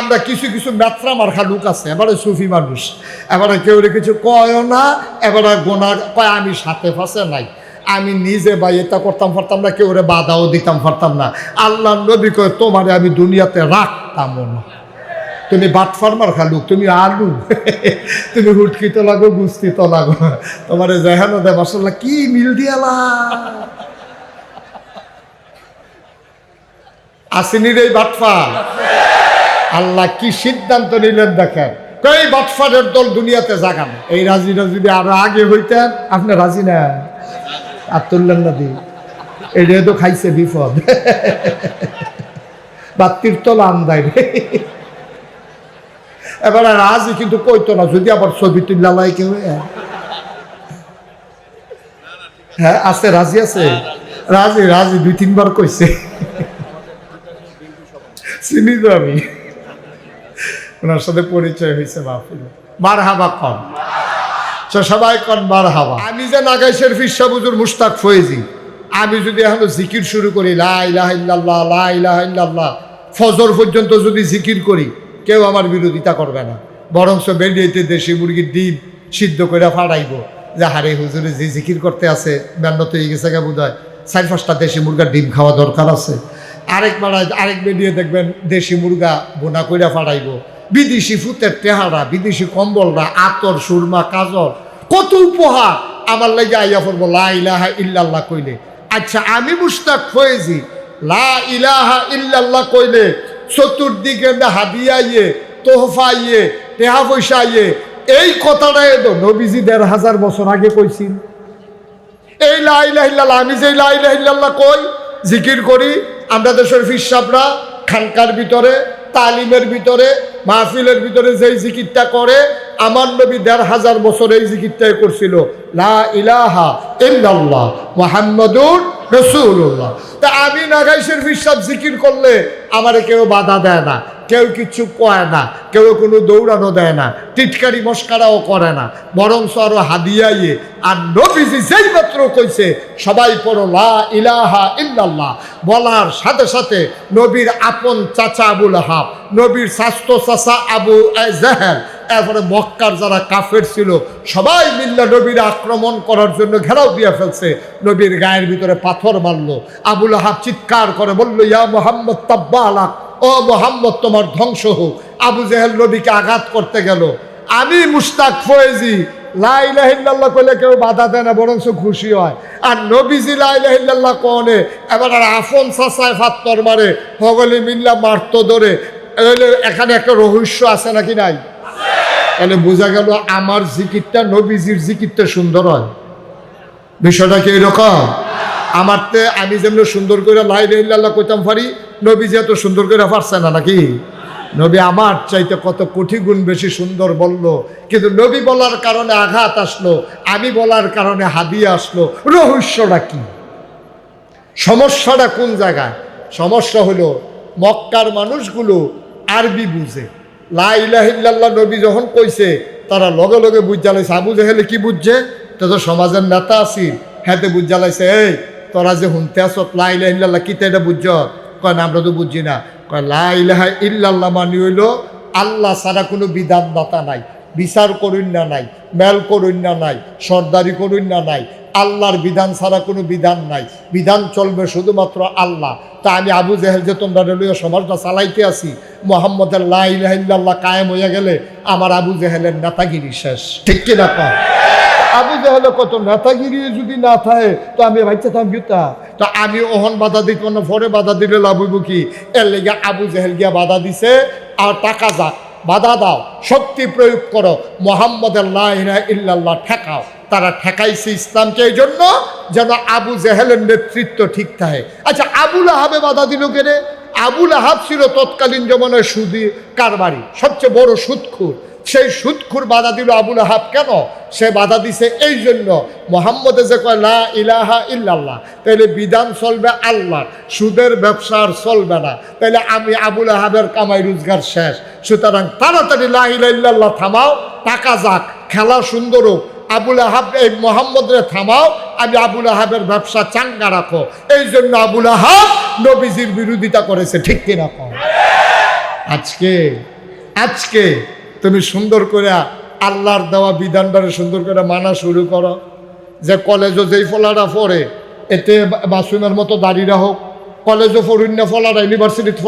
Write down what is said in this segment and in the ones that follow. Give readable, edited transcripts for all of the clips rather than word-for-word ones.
আমরা কিছু কিছু মেত্রা মার্খা লোক আছে, এবারে সুফি মানুষ, এবারে কেউ কিছু কয়ও না, এবারে গোনা কয় আমি সাথে ফাঁসে নাই, আমি নিজে বা এটা করতাম পারতাম না, কেউ বাধাও দিতাম পারতাম না। আল্লাহ নবী কয় তোমারে আমি দুনিয়াতে রাখতামও না। তুমি বাটফার মার্খা লোক, তুমি আলু, তুমি হুটকি তো লাগো, গুস্তি তো লাগো, তোমার যেহানো দেব আসলে কি মিল দিয়ালা আসেনির এই বাটফার। আল্লাহ কি সিদ্ধান্ত নিলেন দেখেন, এই বাটফারের দল দুনিয়াতে জাগান। এই রাজিরা যদি আরো আগে হইতেন, আপনি রাজি না আর তুললেন না দি, এটা তো খাইছে বিপদ, বাত্তির তলা আন্দায় রে। এবার রাজি কিন্তু কইতো না, যদি আবার ছবি তুললাই কেউ। হ্যাঁ আছে, রাজি আছে, রাজি রাজি 2-3 বার কইছে, চিনি তো আমি, ওনার সাথে পরিচয় হয়েছে মাহফিলে। মারহাবা কন, সবাই কন মারহাবা। আমি যে নাগাইশের ফিরসা হুজুর মুশতাক ফয়েজি, আমি যদি এখন জিকির শুরু করি লা ইলাহা ইল্লাল্লাহ লা ইলাহা ইল্লাল্লাহ, ফজর পর্যন্ত যদি জিকির করি, কেউ আমার বিরোধিতা করবে না, বরঞ্চ বেরিয়েতে দেশি মুরগির ডিম সিদ্ধ করে ফাড়াইব যে হারে হুজুরে যে জিকির করতে আছে মেহনত হয়ে গেছে গা, বোধ হয় 4-5টা দেশি মুরগার ডিম খাওয়া দরকার আছে। আরেক বেরিয়ে দেখবেন দেশি মুরগা বোনা কইরা ফাড়াইব, বিদেশি ফুতের টেহারা, বিদেশি কম্বলরা, আতর, সুরমা, কাজল, কত উপহার আমার লাগে আইয়া পড়বো লা ইলাহা ইল্লাল্লাহ কইলে। আচ্ছা আমি মুশতাক ফয়েজি লা ইলাহা ইল্লাল্লাহ কইলে চতুর্দিকে হাদিয়া ইয়ে, তোহফা ইয়ে, টেহা পয়সা ইয়ে, এই কথাটাই তো নবীজি 1500 বছর আগে কইছিল। এই লা ইলাহা ইল্লাল্লাহ, আমি যে লা ইলাহা ইল্লাল্লাহ কই, জিকির করি, আমরা দেশের ফির সাহেবরা খানকার ভিতরে, তালিমের ভিতরে, মাহফিলের ভিতরে যেই জিকিরটা করে, আমার নবী 1500 বছর এই জিকিরটাই করছিল, লা ইলাহা ইল্লাল্লাহ মুহাম্মাদুর রাসূলুল্লাহ। তা আমি নাগাইশের ফির সাহেব জিকির করলে আমারে কেউ বাধা দেয় না, কেউ কিচ্ছু কয় না, কেউ কোনো দৌড়ানো দেয় না, টিটকারি মস্কারাও করে না, বরঞ্চ আরো হাদিয়াইয়ে। আর নবীজি যেই মাত্র কইছে সবাই পড়ো লা ইলাহা ইল্লাল্লাহ, বলার সাথে সাথে নবীর আপন চাচা আবু লাহাব, নবীর স্বাস্থ্য চাচা আবু জাহেল, এরপরে মক্কার যারা কাফের ছিল সবাই মিল্লা নবীর আক্রমণ করার জন্য ঘেরাও দিয়ে ফেলছে, নবীর গায়ের ভিতরে পাথর মারলো। আবু লাহাব চিৎকার করে বলল ইয়া মুহাম্মদ তাব্বা আলাক, ও মুহাম্মদ তোমার ধ্বংস হোক। আবু জেহেল নবীকে আঘাত করতে গেল। আমি মুশতাক ফয়েজি লা ইলাহা ইল্লাল্লাহ কইলে কেউ বাধা দেয় না, বরঞ্চ খুশি হয়। আর নবীজি লা ইলাহা ইল্লাল্লাহ কোনে এবার আর আফন চাচায় ফাত্তর মারে, হগলি মিল্লা মারতো ধরে। এখানে একটা রহস্য আছে নাকি নাই? তাহলে বোঝা গেল আমার জিকিরটা নবীজির জিকিরটা সুন্দর হয়। বিষয়টা কি এরকম? আমারতে আমি যেমন সুন্দর করে লা ইলাহা ইল্লাল্লাহ কইতাম পারি, নবীজি এত সুন্দর করে পারছে না নাকি? নবী আমার চাইতে কত কোটি গুণ বেশি সুন্দর বলল, কিন্তু নবী বলার কারণে আঘাত আসলো, আমি বলার কারণে হাদিয়া আসলো। রহস্যটা কি? সমস্যাটা কোন জায়গায়? সমস্যা হলো মক্কার মানুষগুলো আরবি বুঝে। লা ইলাহা ইল্লাল্লাহ নবী যখন কইছে তারা লগে লগে বুঝা লাইছে। আবু জেহেলে কি বুঝছে? তো সমাজের নেতা আছি, হ্যাঁ বুঝা লাইছে, এই তোরা যে শুনতে আস লা ইলাহা ইল্লাল্লাহ কি এটা বুঝছ? কয় না আমরা তো বুঝছি না। কয় লা ইলাহা ইল্লাল্লাহ মানে হইল আল্লাহ ছাড়া কোনো বিধানদাতা নাই, বিচার করুন না নাই, মেল করুন না নাই, সর্দারি করুন না নাই, আল্লাহর বিধান ছাড়া কোনো বিধান নাই, বিধান চলবে শুধুমাত্র আল্লাহ। তা আমি আবু জেহেল যে তোমরা রেলওয়ে সমাজটা চালাইতে আসি, মুহাম্মদের লা ইলাহা ইল্লাল্লাহ কায়েম হয়ে গেলে আমার আবু জেহেলের নেতাগিরি শেষ। ঠিক কিনা কয়? আবু জেহেল কত নেতাগিরি যদি না থাকে তো আমি ভাইতে থাকি তা, তো আমি ওহন বাধা দিত না, পরে বাধা দিলে লাভ হইব কি? এর লেগে আবু জেহেল গিয়া বাধা দিছে। আর টাকা যাক, বাধা দাও, শক্তি প্রয়োগ করো, মুহাম্মদের লা ইলাহা ইল্লাল্লাহ ঠেকাও। তারা ঠেকাইছে ইসলামকে এই জন্য যেন আবু জেহেলের নেতৃত্ব ঠিক থাকে। আচ্ছা আবু লাহাবে বাধা দিল কেনে? আবু লাহাব ছিল তৎকালীন জমানায় সুদি কারবারি, সবচেয়ে বড় সুদখোর। সেই সুদখোর বাধা দিল আবু লাহাব কেন? সে বাধা দিছে এই জন্য, মুহাম্মদে যে কয় লা ইলাহা ইল্লাল্লাহ, তাইলে বিধান চলবে আল্লাহর, সুদের ব্যবসার চলবে না, তাইলে আমি আবু লাহাবের কামাই রোজগার শেষ। সুতরাং তাড়াতাড়ি লা ইলাহা ইল্লাল্লাহ থামাও, টাকা যাক, খেলা সুন্দর হোক, আবু লাহাব এই মুহাম্মদরে থামাও, আমি আবু লাহাবের ব্যবসা চাঙ্গা রাখো। এই জন্য আবু লাহাব নবীজির বিরোধিতা করেছে। ঠিক কিনা কম? আজকে আজকে তুমি সুন্দর করে আল্লাহর দেওয়া বিধানটারে সুন্দর করে মানা শুরু করো, যে কলেজও যেই ফলাটা পড়ে এতে মাসুমের মতো দাঁড়িয়ে হোক, কলেজও ফরুণ্য ফলাটা, ইউনিভার্সিটির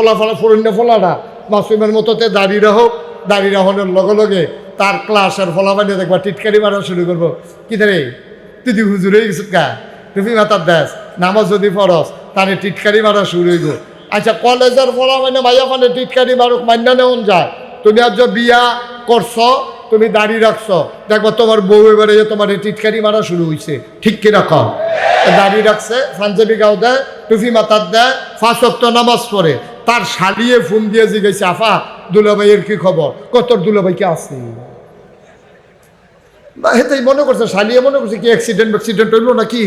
ফরুণ্য ফলাটা মাসুমের মতোতে দাঁড়িয়ে হোক, দাঁড়িয়ে হওয়ার লগে লগে তার ক্লাসের ফলাফানি দেখবা টিটকারি মারা শুরু করবো। কি রে তুই হুজুর হয়ে গেছিস কা, তুমি মাতার দেশ নামাজ যদি ফরস তাহলে টিটকারি মারা শুরু হইব। আচ্ছা কলেজের ফলাফানি ভাইয়া মানে টিটকারি মারুক মান্য নেওয়া যায়, তুমি আজ বিয়া করছো, তুমি দাঁড়িয়ে রাখছো, দেখবো তোমার বউ এবারে তোমার টিটকারি মারা শুরু হয়েছে, ঠিক কিনা কম? দাঁড়িয়ে রাখছে, পাঞ্জাবি গাও দেয়, টুপি মাথার দেয়, 5 ওয়াক্ত নামাজ পড়ে, তার শালিয়ে ফোন দিয়ে জিজ্ঞেস আফা দুলাভাইয়ের কি খবর, কতর দুলাভাই কি আছে? হেতাই মনে করছে, শালিয়ে মনে করছে কি অ্যাক্সিডেন্ট হইলো নাকি,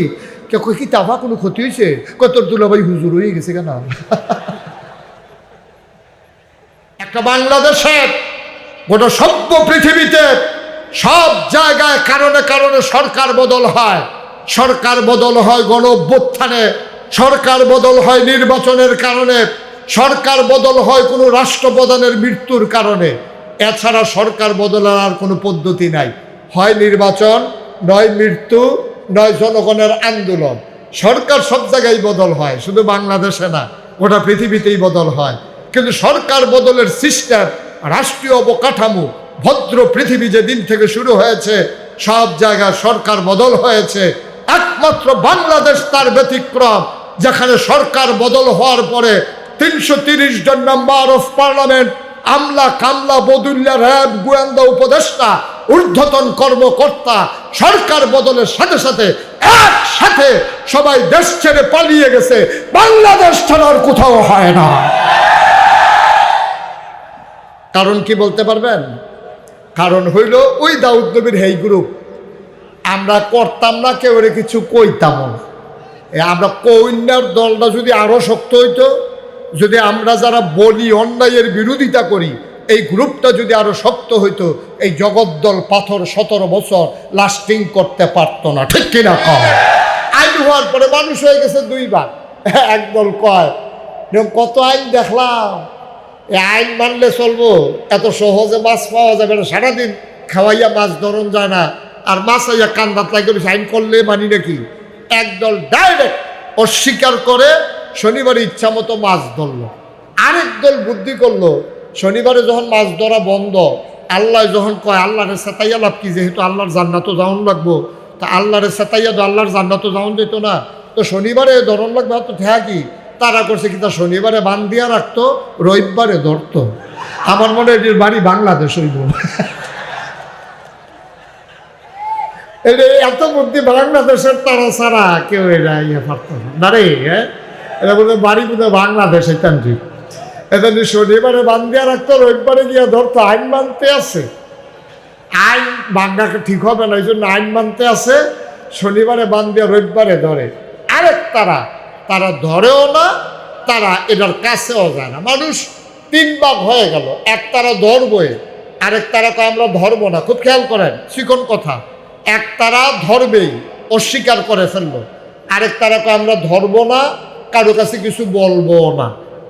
কেউ কি তাফা কোনো ক্ষতি হয়েছে, কতর দুলাভাই হুজুর হয়ে গেছে কেন? একটা বাংলাদেশের গোটা সভ্য পৃথিবীতে সব জায়গায় কারণে কারণে সরকার বদল হয়, সরকার বদল হয় গণ অভ্যুত্থানে, সরকার বদল হয় নির্বাচনের কারণে, সরকার বদল হয় কোনো রাষ্ট্রপ্রধানের মৃত্যুর কারণে। এছাড়া সরকার বদলের আর কোনো পদ্ধতি নাই, হয় নির্বাচন, নয় মৃত্যু, নয় জনগণের আন্দোলন। সরকার সব জায়গায় বদল হয়, শুধু বাংলাদেশে না, গোটা পৃথিবীতেই বদল হয়। কিন্তু সরকার বদলের সিস্টেম, রাষ্ট্রীয় অবকাঠামো, ভদ্র পৃথিবী যেদিন থেকে শুরু হয়েছে সব জায়গায় সরকার বদল হয়েছে। একমাত্র বাংলাদেশ তার ব্যতিক্রম, যেখানে সরকার বদল হওয়ার পরে 330 জন মেম্বার অফ পার্লামেন্ট, আমলা কামলা বদুল্লা র্যাব গোয়েন্দা উপদেষ্টা ঊর্ধ্বতন কর্মকর্তা সরকার বদলের সাথে সাথে একসাথে সবাই দেশ ছেড়ে পালিয়ে গেছে। বাংলাদেশ ছাড়ার কোথাও হয় না। কারণ কি বলতে পারবেন? কারণ হইল ওই দাউদ নবীর হেই গ্রুপ, আমরা করতাম না, কেউ কিছু কইতাম না। আমরা কন্যার দলটা যদি আরো শক্ত হইতো, যদি আমরা যারা বলি অন্যায়ের বিরোধিতা করি এই গ্রুপটা যদি আরো শক্ত হইতো, এই জগদ্দল পাথর 17 বছর লাস্টিং করতে পারতো না, ঠিক কিনা কম? আইন হওয়ার পরে মানুষ হয়ে গেছে 2 বার। একদল কয় কত আইন দেখলাম, এই আইন মানলে চলবো, এত সহজে মাছ পাওয়া যাবে না, সারাদিন খাওয়াইয়া মাছ ধরন যায় না, আর মাছ আইয়া কান্দাত লাগে আইন করলে মানি নাকি? একদল ডাইরেক্ট অস্বীকার করে শনিবারে ইচ্ছা মতো মাছ ধরলো, আরেক দল বুদ্ধি করলো শনিবারে যখন মাছ ধরা বন্ধ, আল্লাহ যখন কয় আল্লাহরে সেতাইয়া লাভ কি, যেহেতু আল্লাহর জান্নাতও যাওন লাগবো, তা আল্লাহরে সেতাইয়া তো আল্লাহর জান্নাতও যাওন যেত না, তো শনিবারে ধরন লাগবে, তো ঠেকি তারা করছে কি, তা শনিবারে বান দিয়া রাখতো, রবিবারে ধরতো। আমার মনে হয় এটির বাড়ি বাংলাদেশ হইব। এত বুদ্ধি বাংলাদেশের তারা ছাড়া কেউ এটা ইয়ে পারত না রে। এটা বলতে বাড়ি বোধহয় বাংলাদেশ, তান্ত্রিক এটা শনিবারে বান দিয়া রাখতো, রবিবারে গিয়া ধরতো। আইন মানতে আছে, আইন বাংলাকে ঠিক হবে না, এই জন্য আইন মানতে আছে, শনিবারে বান দিয়া রবিবারে ধরে। আরেক তারা ধরেও না, তারা এটার কাছেও যায় না। মানুষ 3 ভাগ হয়ে গেল, এক তারা ধরবই, আরেক তারা আমরা ধরবো না। খুব খেয়াল করেন, চিকন কথা। এক তারা ধরবেই, অস্বীকার করে ফেললো। আরেক তারা আমরা ধরবো না, কারো কাছে কিছু বলবো না।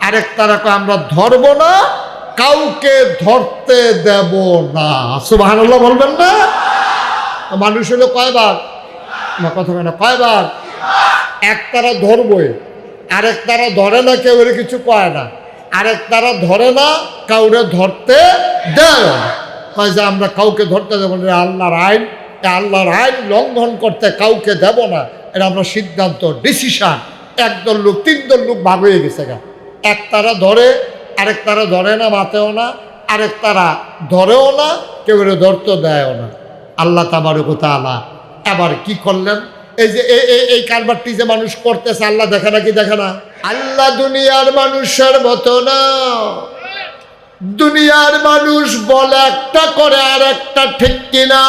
আরেক তারা আমরা ধরবো না, কাউকে ধরতে দেব না। সুবহানাল্লাহ বলবেন না? মানুষ হলো কয়বার? কথা কেন কয়বার? এক তারা ধরবই, আরেক তারা ধরে না, কেউ কিছু কয় না। আরেক তারা ধরে না, কাউরে ধরতে দেয় না, কয় যে আমরা কাউকে ধরতে দেবো না, আল্লাহর আইন, আল্লাহর আইন লঙ্ঘন করতে কাউকে দেব না, এটা আমরা সিদ্ধান্ত, ডিসিশন। একদল লোক 3 দল লোক ভাগ হয়ে গেছে গা। এক তারা ধরে, আরেক তারা ধরে না, মাতেও না, আরেক তারা ধরেও না, কেউ ধরতে দেয়ও না। আল্লাহ তাবারক ওয়া তাআলা এবার কি করলেন? এই যে এই কারবারটি যে মানুষ করতেছে, আল্লাহ দেখে না কি দেখে না? আল্লাহ দুনিয়ার মানুষের মতো না। দুনিয়ার মানুষ বলে একটা, করে আর একটা, ঠিক কিনা?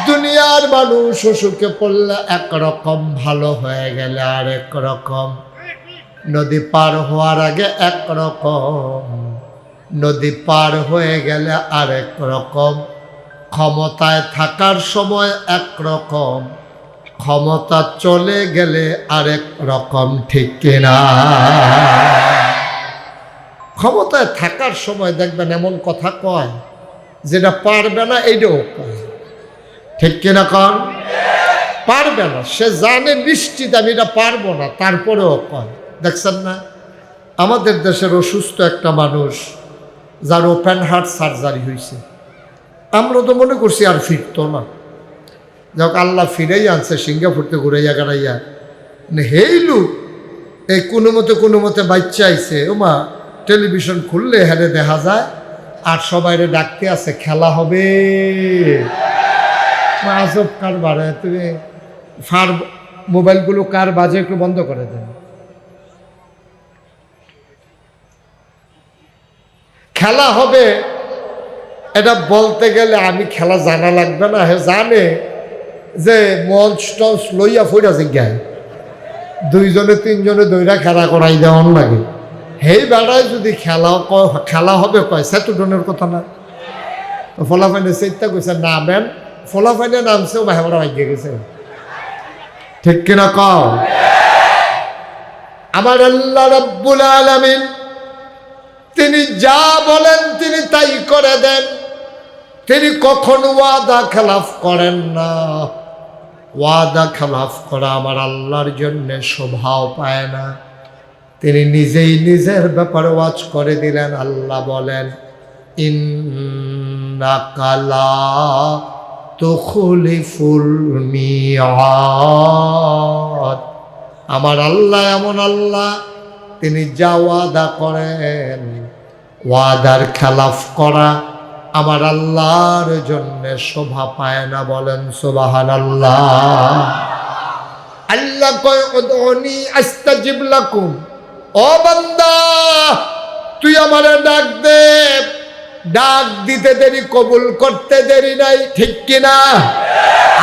দুনিয়ার মানুষ অসুখে পড়লে একরকম, ভালো হয়ে গেলে আর একরকম, নদী পার হওয়ার আগে একরকম, নদী পার হয়ে গেলে আরেক রকম, ক্ষমতায় থাকার সময় একরকম, ক্ষমতা চলে গেলে আরেক রকম, ঠিক কিনা? ক্ষমতায় থাকার সময় দেখবেন এমন কথা কয় যেটা পারবে না এইটাও কয়, ঠিক কিনা কন? পারবে না, সে জানে নিশ্চিত আমি এটা পারবো না, তারপরেও কয়। দেখছেন না আমাদের দেশের অসুস্থ একটা মানুষ যার ওপেন হার্ট সার্জারি হয়েছে, আমরা তো মনে করছি আর ফিরতো না, যখন আল্লাহ ফিরেই আনছে সিঙ্গাপুর থেকে ঘুরাইয়া গাড়াইয়া, হেই লোক এই কোনো মতে বাচ্চা আইছে, ও মা টেলিভিশন খুললে হেরে দেখা যায় আর সবাইরে ডাকতে আছে খেলা হবে। আজব কারবার, তুমি ফার মোবাইলগুলো কার বাজে একটু বন্ধ করে দেন। খেলা হবে এটা বলতে গেলে আমি খেলা জানা লাগবে না, হে জানে যে মঞ্চ টঞ্চ লইয়া ফইরা জিজ্ঞায় দুইজনে তিনজনে দইরা খেলা করাই দেওয়ান লাগে। হেই বেড়ায় যদি খেলা হবে কয় সেতুডনের কথা না, তো ফলাফাইনে চেষ্টা করছে নামেন, ফলাফাইনে নামছেও বাহেবরা ভাগ্যে গেছে, ঠিক কিনা কও? আমার আল্লাহ রাব্বুল আলামিন তিনি যা বলেন তিনি তাই করে দেন, তিনি কখনো ওয়াদা খেলাফ করেন না। ওয়াদা খেলাফ করা আমার আল্লাহর জন্য শোভাও পায় না। তিনি নিজেই নিজের ব্যাপারে ওয়াজ করে দিলেন, আল্লাহ বলেন ইন্নাকা লা তুখলিফুল মিআদ। আমার আল্লাহ এমন আল্লাহ, তিনি যা ওয়াদা করেন ওয়াদার খেলাফ করা আমার আল্লাহর জন্য শোভা পায় না। বলেন সুবহানাল্লাহ। আল্লাহ কয় উদউনি আস্তাজিব লাকুম, ও বান্দা তুই আমারে ডাক দে, ডাক দিতে দেরি কবুল করতে দেরি নাই, ঠিক কিনা?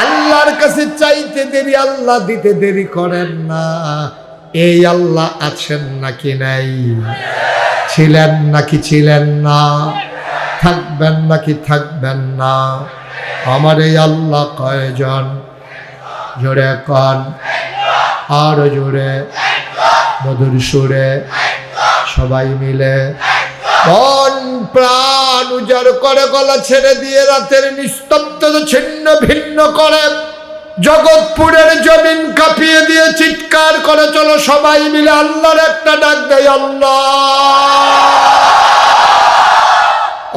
আল্লাহর কাছে চাইতে দেরি, আল্লাহ দিতে দেরি করেন না। এই আল্লাহ আছেন নাকি নাই? ছিলেন নাকি ছিলেন না? থাকবেন নাকি থাকবেন না? আমার এই আল্লাহ কয়জন? জোরে কন, আর জোরে মধুর সুরে সবাই মিলে মন প্রাণ উজাড় করে গলা ছেড়ে দিয়ে রাতের নিস্তব্ধতা ছিন্ন ভিন্ন করে জগৎপুরের জমিন কাঁপিয়ে দিয়ে চিৎকার করে চলো সবাই মিলে আল্লাহর একটা ডাক দেয়, আল্লাহ।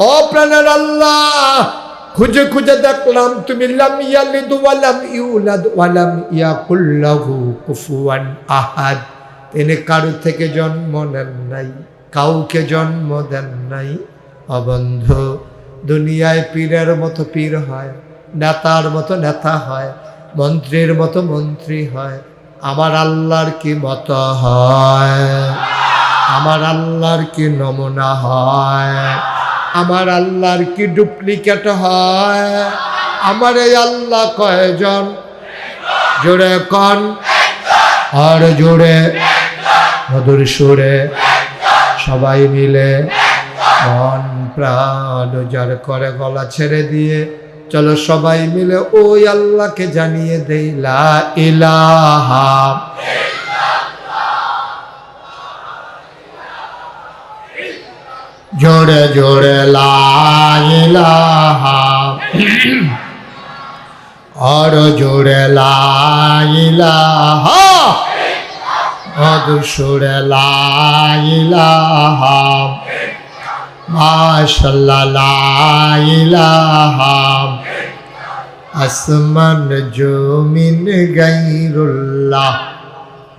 ও প্রাণের আল্লাহ, খুঁজে খুঁজে দেখলাম তুমি লাম ইয়ালিদ ওয়া লাম ইউলাদ ওয়া লাম ইয়াকুল লাহু কুফুয়ান আহাদ। তিনি কারো থেকে জন্ম নেন নাই, কাউকে জন্ম দেন নাই। অবন্ধ দুনিয়ায় পীরের মতো পীর হয়, নেতার মতো নেতা হয়, মন্ত্রীর মতো মন্ত্রী হয়, আমার আল্লাহর কি মত হয়? আমার আল্লাহর কি নমুনা হয়? আমার আল্লাহর কি ডুপ্লিকেট হয়? আমার এই আল্লাহ কয়জন? জোরে কন, আর জোরে মধুর সুরে সবাই মিলে মন প্রাণ উজাড় করে গলা ছেড়ে দিয়ে চলো সবাই মিলে ওই আল্লাহকে জানিয়ে দেই লা ইলাহা। জোরে জোরে লা ইলাহা, আর জোরে লা ইলাহা, মধুর সুরে লা ইলাহা, মাশাআল্লাহ লা ইলাহা। আসমান জমিন গায়রুল্লাহ,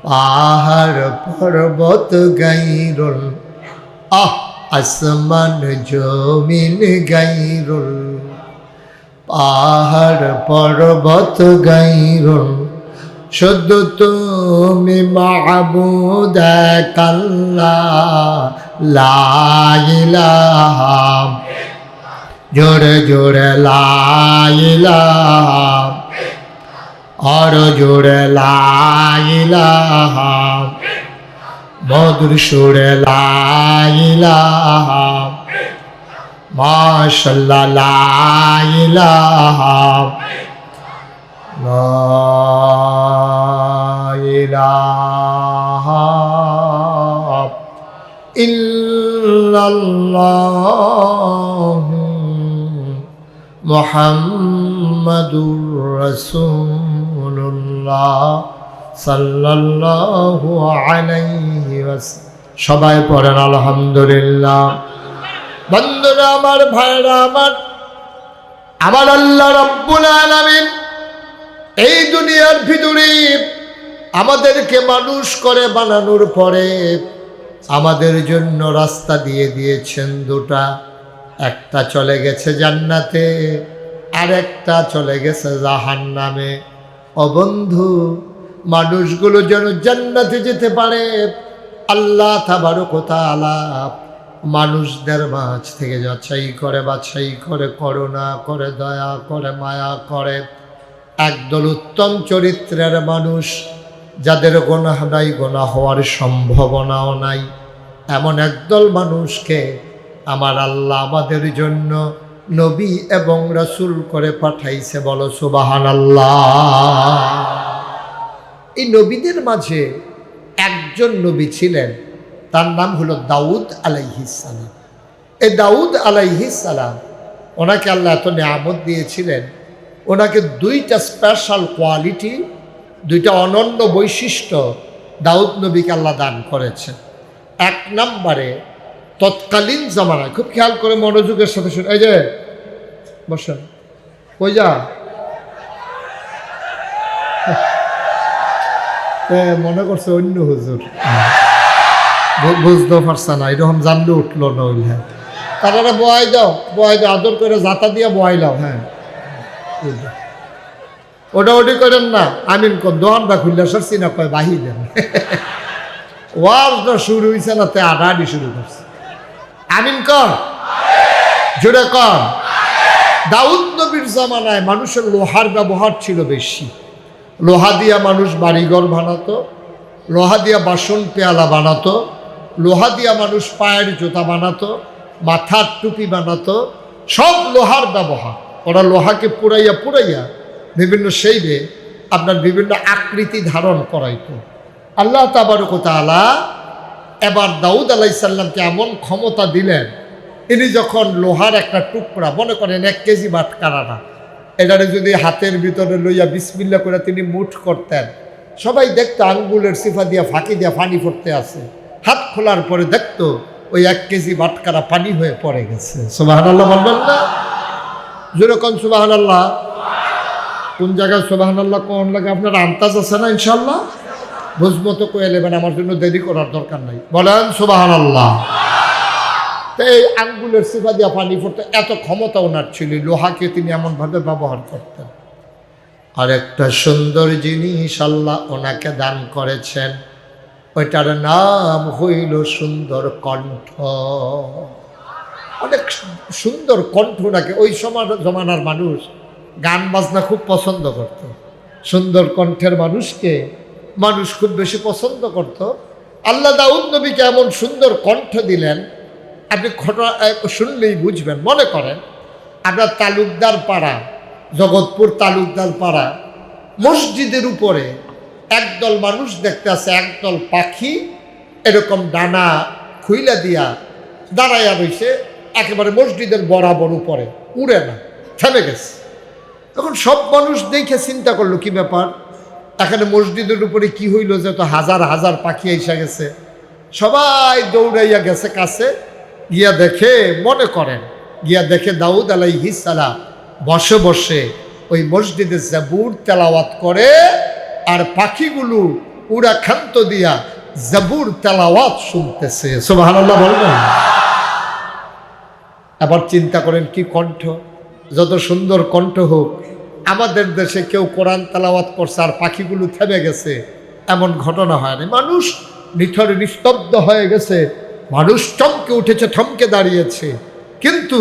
পাহাড় পর্বত গায়রুল্লাহ। আসমান জমিন গায়রুল, পাহাড় পর্বত গায়রুল, শুধু তুমি মাবুদ এক আল্লাহ লা ইলাহা। জোরে জোরে লা ইলাহা, আর জোরে লা ইলাহা, মধুর সুরে লা ইলাহা, মাশাআল্লাহ লা ইলাহা, লা ইলাহা ইল্লাল্লাহ। ইল্লাল্লাহু মুহাম্মাদুর রাসূলুল্লাহ সাল্লাল্লাহু আলাইহি ওয়াসাল্লাম। সবাই পড়েন আলহামদুলিল্লাহ। বন্ধুরা আমার, ভাইরা আমার, আমার আল্লাহ রাব্বুল আলামিন এই দুনিয়ার ভিতরে আমাদেরকে মানুষ করে বানানোর পরে আমাদের জন্য রাস্তা দিয়ে দিয়েছেন দুটা। একটা চলে গেছে জান্নাতে, আর একটা চলে গেছে জাহান্নামে। ও বন্ধু, মানুষগুলো যেন জান্নাতে যেতে পারে, আল্লাহ তাবারক ওয়া তাআলা মানুষদের মাঝ থেকে যাচাই করে, বাছাই করে, করুণা করে, দয়া করে, মায়া করে একদল উত্তম চরিত্রের মানুষ, যাদের গুনাহ নাই, গুনাহ হওয়ার সম্ভাবনাও নাই, এমন একদল মানুষকে আমার আল্লাহ আমাদের জন্য নবী এবং রাসূল করে পাঠাইছে। বলো সুবহানাল্লাহ। এই নবীদের মাঝে একজন নবী ছিলেন, তার নাম হলো দাউদ আলাইহিস সালাম। এই দাউদ আলাইহিস সালাম, ওনাকে আল্লাহ এত নিয়ামত দিয়েছিলেন, ওনাকে দুইটা স্পেশাল কোয়ালিটি, দুইটা অনন্য বৈশিষ্ট্য দাউদ নবীকে আল্লাহ দান করেছেন। এক নম্বরে, তৎকালীন জামানায়, খুব খেয়াল করে মনোযোগের সাথে শুনে, এই যে বসেন, কই যা মনে করছে অন্য হুজুর, বুঝতে পারছে না, এরকম জানলে উঠলো না। ওই হ্যাঁ, তারা বয়াই দাও, বয়াই দাও, আদর করে জাতা দিয়ে বয়াই দাও। হ্যাঁ, ওটা ওটি করেন না, আমিন কর, দোয়ানটা খুললে সরছি না, কয় বাহি দেন। ওয়াজটা শুরু হয়েছে না, তে আডাআডি শুরু করছে। আমিন কর, জোরে কর। দাউদ নবীর জামানায় মানুষের লোহার ব্যবহার ছিল বেশি। লোহা দিয়া মানুষ বাড়িঘর বানাতো, লোহা দিয়া বাসন পেয়ালা বানাতো, লোহা দিয়া মানুষ পায়ের জুতা বানাতো, মাথার টুপি বানাতো, সব লোহার ব্যবহার। ওরা লোহাকে পুড়াইয়া পুড়াইয়া বিভিন্ন শেইবে আপনার বিভিন্ন আকৃতি ধারণ করাইতো। আল্লাহ তাবারক ওয়া তাআলা এবার দাউদ আলাইহিস সালামকে এমন ক্ষমতা দিলেন, ইনি যখন লোহার একটা টুকরা, মনে করেন 1 কেজি বাটখারা না, এটারে যদি হাতের ভিতরে লইয়া বিসমিল্লাহ করে তিনি মুঠ করতেন, সবাই দেখতো আঙ্গুলের সিফা দিয়া ফাঁকি দিয়া পানি পড়তে আছে। হাত খোলার পরে দেখতো ওই 1 কেজি বাটখারা পানি হয়ে পড়ে গেছে। সুবহানাল্লাহ বলবেন না? যেরকম সুবহানাল্লাহ। কোন জায়গায় সুবহানাল্লাহ কোন লাগে আপনার আন্তাজ আছে না? ইনশাল্লাহ বুঝবো তো, কয়ে নেবেন, আমার জন্য দেরি করার দরকার নাই, বলেন সুবহানাল্লাহ। তো এই আঙ্গুলের সিফা দিয়া পানি পড়তে এত ক্ষমতা ওনার ছিল, লোহাকে তিনি এমনভাবে ব্যবহার করতেন। আর একটা সুন্দর জিনিস আল্লাহ ওনাকে দান করেছেন, ওইটার নাম হইল সুন্দর কণ্ঠ। অনেক সুন্দর কণ্ঠ ওনাকে। ওই জমানার মানুষ গান বাজনা খুব পছন্দ করত, সুন্দর কণ্ঠের মানুষকে মানুষ খুব বেশি পছন্দ করত। আল্লাহ দাউদ নবীকে এমন সুন্দর কণ্ঠ দিলেন, আপনি ঘটনা শুনলেই বুঝবেন। মনে করেন আপনার তালুকদার পাড়া, জগৎপুর তালুকদার পাড়া, মসজিদের উপরে একদল মানুষ দেখতে আছে, একদল পাখি এরকম ডানা খুইলা দিয়া দাঁড়াইয়া রয়েছে একেবারে মসজিদের বরাবর উপরে, উড়ে না, থেমে গেছে। তখন সব মানুষ দেখে চিন্তা করলো, কি ব্যাপার, এখানে মসজিদের উপরে কি হইল যে তো হাজার হাজার পাখি এসে গেছে। সবাই দৌড়াইয়া গেছে কাছে, গিয়া দেখে, মনে করেন গিয়া দেখে দাউদ আলাইহিস সালাম বসে বসে ওই মসজিদে জাবুর তেলাওয়াত করে, আর পাখিগুলো উড়া খান্ত দিয়া জাবুর তেলাওয়াত শুনতেছে। সুবহানাল্লাহ বলবেন? আবার চিন্তা করেন কি কণ্ঠ, যত সুন্দর কণ্ঠ হোক, আমাদের দেশে কেউ কোরআন তেলাওয়াত করছে আর পাখিগুলো থেমে গেছে, এমন ঘটনা হয়নি। মানুষ নিথর নিস্তব্ধ হয়ে গেছে, মানুষ চমকে উঠেছে, থমকে দাঁড়িয়েছে, কিন্তু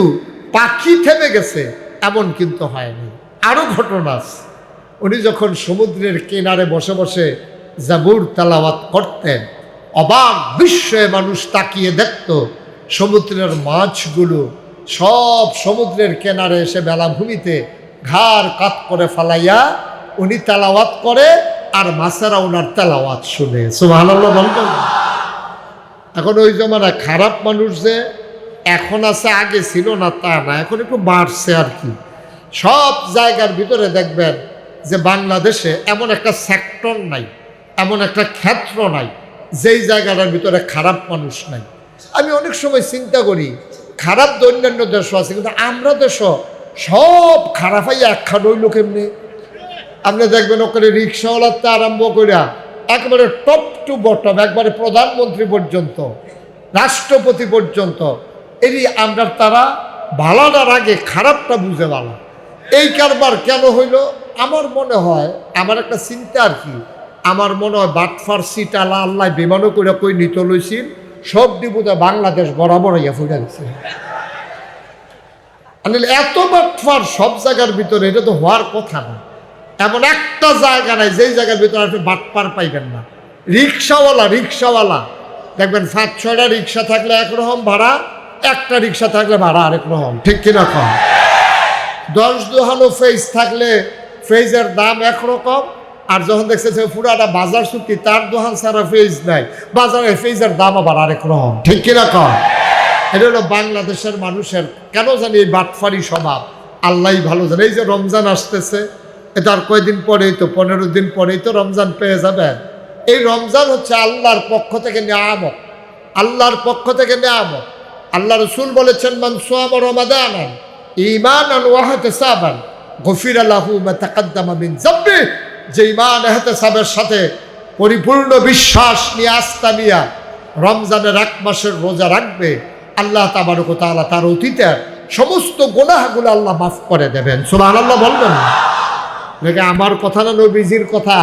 পাখি থেমে গেছে এমন কিন্তু হয়নি। আরও ঘটনা আছে, উনি যখন সমুদ্রের কিনারে বসে বসে জাবুর তেলাওয়াত করতেন, অবাক বিস্ময়ে মানুষ তাকিয়ে দেখত সমুদ্রের মাছগুলো সব সমুদ্রের কিনারে এসে বেলাভূমিতে ঘাড় কাত করে ফালাইয়া উনি তেলাওয়াত করে, আর মাছেরা ওনার তেলাওয়াত শুনে। সুবহানাল্লাহ বলবেন? এখন ওই জমানায় খারাপ মানুষ যে এখন আছে, আগে ছিল না তা না, এখন একটু বাড়ছে আর কি। সব জায়গার ভিতরে দেখবেন যে বাংলাদেশে এমন একটা সেক্টর নাই, এমন একটা ক্ষেত্র নাই যেই জায়গাটার ভিতরে খারাপ মানুষ নাই। আমি অনেক সময় চিন্তা করি, খারাপ তো অন্যান্য দেশও আছে, কিন্তু আমরা দেশও সব খারাপ হইয়া একখান হইল কেমনি? আপনি দেখবেন ওখানে রিক্সাওয়ালাতে আরম্ভ করিয়া একেবারে টপ টু বটম, একবারে প্রধানমন্ত্রী পর্যন্ত, রাষ্ট্রপতি পর্যন্ত, এই আমরা তারা ভালোটার আগে খারাপটা বুঝে ভালো। এই কারবার কেন হইল? আমার মনে হয়, আমার একটা চিন্তা আর কি, আমার মনে হয় বাটফার সিটালা আল্লাহ বিমানও করে কই নিত লইছিল, সব ডিপুতে বাংলাদেশ বরাবর ইয়া ফুটে গেছে। এত বাটফার সব জায়গার ভিতরে, এটা তো হওয়ার কথা না। এমন একটা জায়গা নাই যেই জায়গার ভিতরে আপনি বাটপার পাইবেন না। রিক্সাওয়ালা দেখবেন 5-6টা রিক্সা থাকলে একরকম ভাড়া, একটা রিক্সা থাকলে ভাড়া আরেক রকম, ঠিক কিনা কম? 10 দোহানো ফেজ থাকলে ফেজের দাম একরকম, আর যখন দেখছে যে পুরাটা বাজার চুক্তি, তার দোহান ছাড়া ফেজ নাই, বাজারে ফেজের দাম আবার আরেক রকম, ঠিক কিনা কম? এটা হলো বাংলাদেশের মানুষের কেন জানি এই বাটফারি স্বভাব, আল্লাহ ভালো জানে। এই যে রমজান আসতেছে, এটা আর কয়দিন পরেই তো, 15 দিন পরেই তো রমজান পেয়ে যাবেন। এই রমজান হচ্ছে আল্লাহর পক্ষ থেকে নিয়ামত, আল্লাহর পক্ষ থেকে নিয়ামত। আল্লাহ রসুল বলেছেন, মান সামা রমাদানান ঈমানান ওয়া ইহতিসাবান গফিরা লাহু মা তাকাদ্দামা মিন যামবি। যে ঈমান ইহতিসাবের সাথে পরিপূর্ণ বিশ্বাস নিয়ে, আস্থা নিয়ে রমজানের 1 মাসের রোজা রাখবে, আল্লাহ তাবারক ওয়া তাআলা তার অতীতের সমস্ত গুনাহগুলো আল্লাহ মাফ করে দেবেন। সুবহানাল্লাহ বলবেন না? দেখে আমার কথা না নবীজির কথা?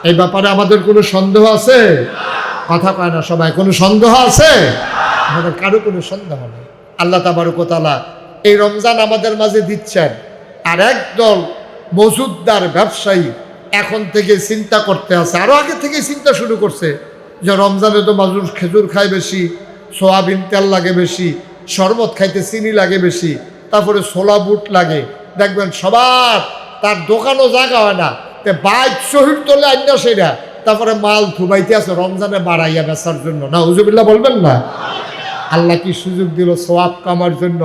এই ব্যাপারে আমাদের কোনো সন্দেহ আছে? কথা কয় না সবাই, কোনো সন্দেহ আছে? আমাদের কারো কোনো সন্দেহ নেই। আল্লাহ তাবারক ওয়া তাআলা এই রমজান আমাদের মাঝে দিচ্ছেন। আর একদল মজুদদার ব্যবসায়ী এখন থেকে চিন্তা করতে আছে, আরও আগে থেকে চিন্তা শুরু করছে যে রমজানে তো মানুষ খেজুর খায় বেশি, সোয়াবিন তেল লাগে বেশি, শরবত খাইতে চিনি লাগে বেশি, তারপরে ছোলা বুট লাগে। দেখবেন সবার তার দোকানও জায়গা হয় না, বাইক শহীদ তোলে আইনা সেটা, তারপরে মাল থুবাইতে আছে রমজানে বাড়াইয়া বেচার জন্য। না হুজুবিল্লাহ বলবেন না? আল্লাহ কি সুযোগ দিল সওয়াব কামার জন্য?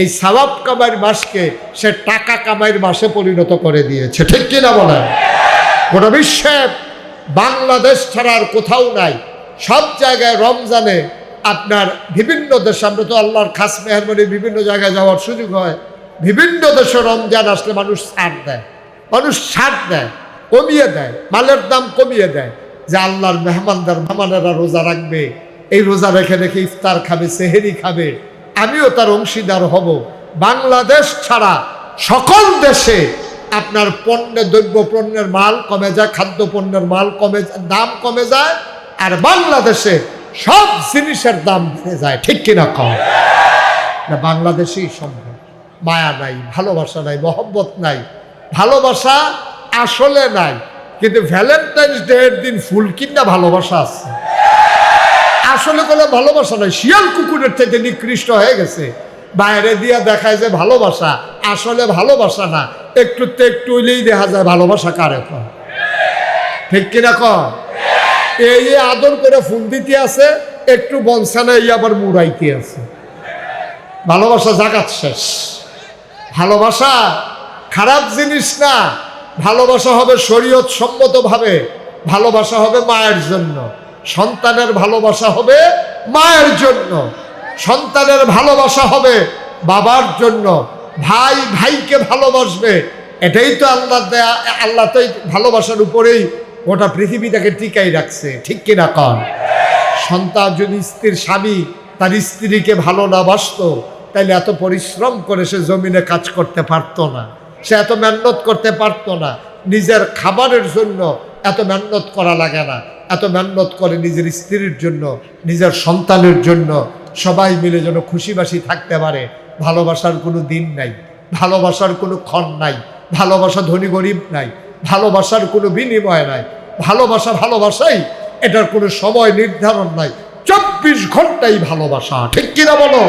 এই সওয়াব কামাইয়ের মাসকে সে টাকা কামাইয়ের মাসে পরিণত করে দিয়েছে, ঠিক কিনা বলেন? গোটা বিশ্বে বাংলাদেশ ছাড়া আর কোথাও নাই। সব জায়গায় রমজানে আপনার বিভিন্ন দেশে, আমরা তো আল্লাহর খাস মেহরবানি বিভিন্ন জায়গায় যাওয়ার সুযোগ হয়, বিভিন্ন দেশে রমজান আসলে মানুষ ছাড় দেয়, কমিয়ে দেয়, মালের দাম কমিয়ে দেয়, যে আল্লাহর মেহমানেরা রোজা রাখবে, এই রোজা রেখে রেখে ইফতার খাবে, সেহেরি খাবে, আমিও তার অংশীদার হব। বাংলাদেশ ছাড়া সকল দেশে আপনার দ্রব্য পণ্যের মাল কমে যায়, খাদ্য পণ্যের মাল কমে যায়, দাম কমে যায়, আর বাংলাদেশে সব জিনিসের দাম বেড়ে যায়, ঠিক কিনা কম? না, বাংলাদেশেই সম্ভব। মায়া নাই, ভালোবাসা নাই, মহব্বত নাই, ভালোবাসা আসলে নাই, কিন্তু ভ্যালেন্টাইন্স ডে এর দিন ফুল কিনা ভালোবাসা আছে। আসলে কোনো ভালোবাসা নাই, শিয়াল কুকুরের থেকে নিকৃষ্ট হয়ে গেছে। বাইরে দিয়া দেখায় যে ভালোবাসা, আসলে ভালোবাসা না, একটু হইলেই দেখা যায় ভালোবাসা কার এখন, ঠিক কিনা কম? এই আদর করে ফুল দিতে আছে, একটু বনসানা এই আবার মুড়াইতে আছে। ভালোবাসা জাগাত শেষ। ভালোবাসা খারাপ জিনিস না, ভালোবাসা হবে শরীয়ত সম্মতভাবে, ভালোবাসা হবে মায়ের জন্য, সন্তানের ভালোবাসা হবে মায়ের জন্য, সন্তানের ভালোবাসা হবে বাবার জন্য, ভাই ভাইকে ভালোবাসবে। এটাই তো আল্লাহ দেয়া। আল্লাহ তো এই ভালোবাসার উপরেই গোটা পৃথিবীটাকে টিকাই রাখছে, ঠিক কিনা কন? সন্তান যদি স্বামী তার স্ত্রীকে ভালো না বাসতো, তাইলে এত পরিশ্রম করে সে জমিনে কাজ করতে পারতো না, সে এত মেহনত করতে পারতো না। নিজের খাবারের জন্য এত মেহনত করা লাগে না, এত মেহনত করে নিজের স্ত্রীর জন্য, নিজের সন্তানের জন্য, সবাই মিলে যেন খুশিবাসি থাকতে পারে। ভালোবাসার কোনো দিন নাই, ভালোবাসার কোনো ক্ষণ নাই, ভালোবাসা ধনী গরিব নাই, ভালোবাসার কোনো বিনিময় নাই, ভালোবাসাই, এটার কোনো সময় নির্ধারণ নাই, 24 ঘন্টাই ভালোবাসা, ঠিক কিনা বলো?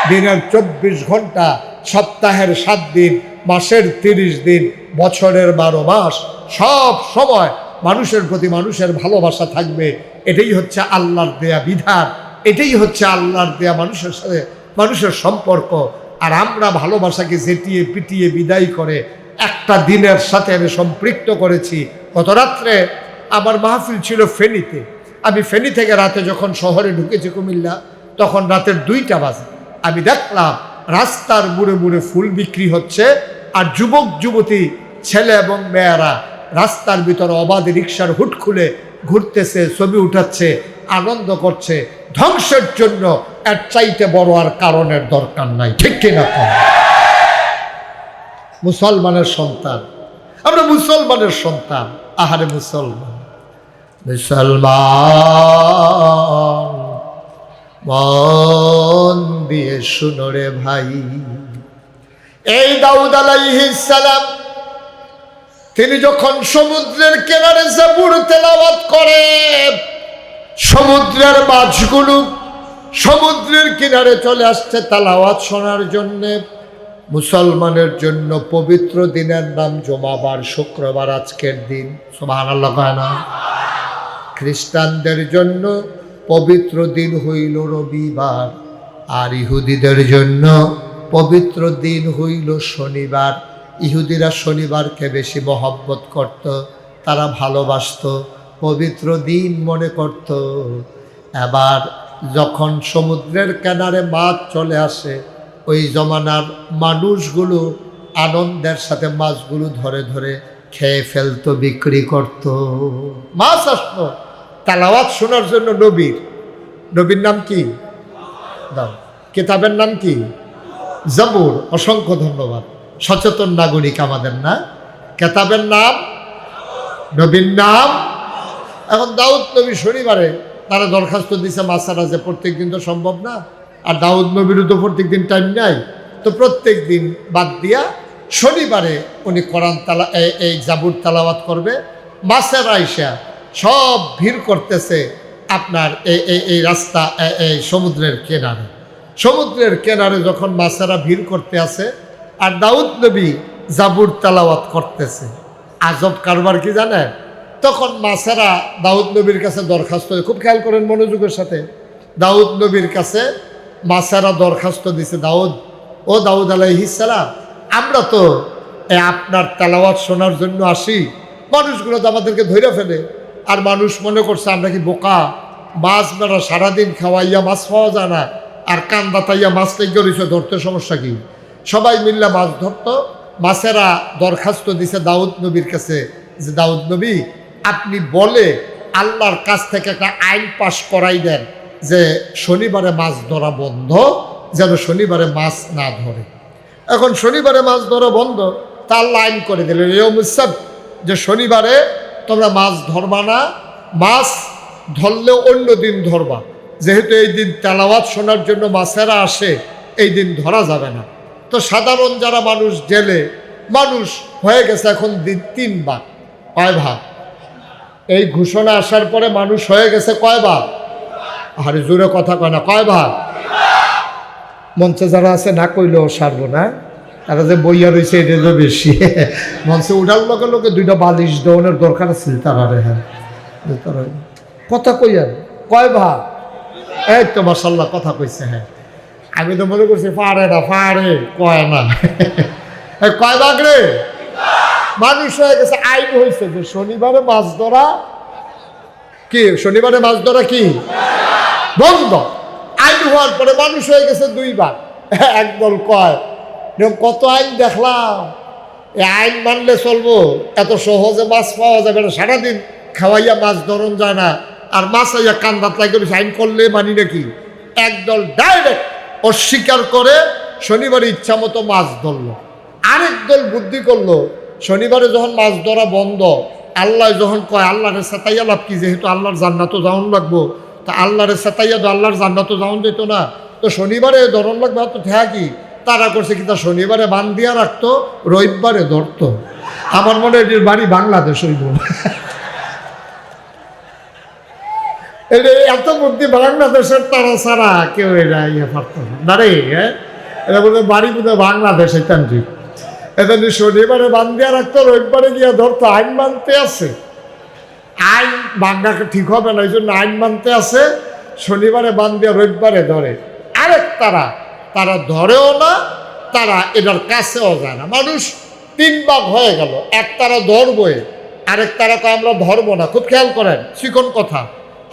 দিনের 24 ঘন্টা, সপ্তাহের 7 দিন, মাসের 30 দিন, বছরের 12 মাস, সব সময় মানুষের প্রতি মানুষের ভালোবাসা থাকবে। এটাই হচ্ছে আল্লাহর দেয়া বিধান, এটাই হচ্ছে আল্লাহর দেয়া মানুষের সাথে মানুষের সম্পর্ক। আর আমরা ভালোবাসাকে জেটিয়ে পিটিয়ে বিদায় করে একটা দিনের সাথে আমি সম্পৃক্ত করেছি। গত রাত্রে আমার মাহফিল ছিল ফেনীতে। আমি ফেনী থেকে রাতে যখন শহরে ঢুকেছি কুমিল্লা, তখন রাতের 2টা বাজে। আমি দেখলাম রাস্তার মুড়ে মুড়ে ফুল বিক্রি হচ্ছে, আর যুবক যুবতী ছেলে এবং মেয়েরা রাস্তার ভিতরে অবাধে রিক্সার হুট খুলে ঘুরতেছে, ছবি উঠাচ্ছে, আনন্দ করছে। ধ্বংসের জন্য এর চাইতে বড় আর কারণের দরকার নাই, ঠিক কিনা? মুসলমানের সন্তান আমরা, মুসলমানের সন্তান। আহারে মুসলমান, মুসলমান মন দিয়ে শুনো রে ভাই। এই দাউদ আলাইহিস সালাম তিনি যখন সমুদ্রের কিনারে জাবুর তেলাওয়াত করে, সমুদ্রের মাছগুলো সমুদ্রের কিনারে চলে আসছে তেলাওয়াত শোনার জন্যে। মুসলমানের জন্য পবিত্র দিনের নাম জুমাবার, শুক্রবার, আজকের দিন। সুবহানাল্লাহ কয় না? খ্রিস্টানদের জন্য পবিত্র দিন হইল রবিবার, আর ইহুদিদের জন্য পবিত্র দিন হইল শনিবার। ইহুদিরা শনিবারকে বেশি মহব্বত করত, তারা ভালোবাসত, পবিত্র দিন মনে করত। এবার যখন সমুদ্রের কিনারে মাছ চলে আসে, ওই জমানার মানুষগুলো আনন্দের সাথে মাছগুলো ধরে ধরে খেয়ে ফেলতো, বিক্রি করত। মাছ আসতো তেলাওয়াত শোনার জন্য। নবীর নাম কি? দাও। কিতাবের নাম কি? জাবুর। অসংখ্য ধন্যবাদ, সচেতন নাগরিক আমাদের, না? কিতাবের নাম, নবীর নাম। এখন দাউদ নবী শনিবারে তারা দরখাস্ত দিছে মাসারা, যে প্রত্যেক দিন তো সম্ভব না, আর দাউদ নবীরও তো প্রত্যেক দিন টাইম নাই, তো প্রত্যেক দিন বাদ দিয়া শনিবারে উনি কোরআন এই জাবুর তালাওয়াত করবে। মাছের আইসা সব ভিড় করতেছে আপনার এই রাস্তা, এই সমুদ্রের কিনারে। সমুদ্রের কিনারে যখন মাছেরা ভিড় করতে আসে, আর দাউদ নবী জাবুর তালাওয়াত করতেছে, আজব কারবার কি জানেন? তখন মাছেরা দাউদ নবীর কাছে দরখাস্ত, খুব খেয়াল করেন মনোযোগের সাথে, দাউদ নবীর কাছে মাছেরা দরখাস্ত দিছে, দাউদ আলাইহিস সালাম, আমরা তো আপনার তেলাওয়াত শোনার জন্য আসি, মানুষগুলো তো আমাদেরকে ধরে ফেলে, আর মানুষ মনে করছে আমরা কি বোকা? মাছ মেরা সারাদিন খাওয়াইয়া মাছ পাওয়া যায় না, আর কান্দা তাইয়া মাছ লেগে রয়েছে, ধরতে সমস্যা কি? সবাই মিললে মাছ ধরতো। মাছেরা দরখাস্ত দিছে দাউদ নবীর কাছে, যে দাউদ নবী আপনি বলে আল্লাহর কাছ থেকে একটা আইন পাশ করাই দেন, যে শনিবারে মাছ ধরা বন্ধ, যেন শনিবারে মাছ না ধরে। এখন শনিবারে মাছ ধরা বন্ধ, তা আল্লাহ আইন করে দিলেন, যে শনিবারে তোমরা মাছ ধরবা না, মাছ ধরলেও অন্য দিন ধরবা, যেহেতু এই দিন তেলাওয়াত শোনার জন্য মাছেরা আসে, এই দিন ধরা যাবে না। তো সাধারণ যারা মানুষ, জেলে মানুষ হয়ে গেছে এখন দিন 3 ভাগ, কয় ভাগ? এই ঘোষণা আসার পরে মানুষ হয়ে গেছে কয় ভাগ? আরে জোরে কথা কয় না, কয় ভাগ? মঞ্চে যারা আছে না কইলেও সারবো না, তারা যে বইয়া রয়েছে এটা তো বেশি। মঞ্চে উঠার লগে লগে 2টা বালিশ দেওয়ানোর দরকার ছিল তারা। হ্যাঁ, কথা কইয়ান, কয় ভাগ? এই তো মাশাআল্লাহ কথা কইছে। হ্যাঁ, আমি তো মনে করছি পারে না, কয় না। কয় ভাগ রে? মানুষ হয়ে গেছে, আইন হয়েছে যে শনিবারে মাছ ধরা কি, শনিবারে মাছ ধরা কি বন্ধ। আইন হওয়ার পরে মানুষ হয়ে গেছে 2 ভাগ। একদল কয়, কত আইন দেখলাম, এই আইন মানলে চলবো, এত সহজে মাছ পাওয়া যাবে না, সারাদিন খাওয়াইয়া মাছ ধরন যায় না, আর মাছ আইয়া কান্দাত লাগে, আইন করলে মানি নাকি? একদল ডাইরেক্ট অস্বীকার করে শনিবারে ইচ্ছা মতো মাছ ধরলো। আরেক দল বুদ্ধি করলো, শনিবারে যখন মাছ ধরা বন্ধ, আল্লাহ যখন কয় আল্লাহরে সেতাইয়া লাভ কি, যেহেতু আল্লাহর জান্নাতও যাওন লাগবো, তা আল্লাহরে সেতাইয়া তো আল্লাহর জান্নাতও যাওন যেত না, তো শনিবারে ধরন লাগবে, তো ঠেকি তারা করছে কি, তা শনিবারে বান দিয়া রাখতো, রবিবারে ধরতো। আমার মনে হয় এটির বাড়ি বাংলাদেশ হইব। এত বুদ্ধি বাংলাদেশের তারা ছাড়া কেউ এটা ইয়ে পারত না রে। হ্যাঁ, এটা বলতে বাড়ি বোধহয় বাংলাদেশ, তান্ত্রিক। এটা শনিবারে বান দিয়া রাখতো, রবিবারে গিয়া ধরতো। আইন মানতে আছে, আইন বাংলাকে ঠিক হবে না, এই জন্য আইন মানতে আছে। শনিবারে বান দিয়ে রবিবারে ধরে। আরেক তারা ধরেও না, তারা এটার কাছেও যায় না। মানুষ তিন ভাগ হয়ে গেল, এক তারা ধরবই, আরেক তারাকে আমরা ধরবো না। খুব খেয়াল করেন, চিকন কথা।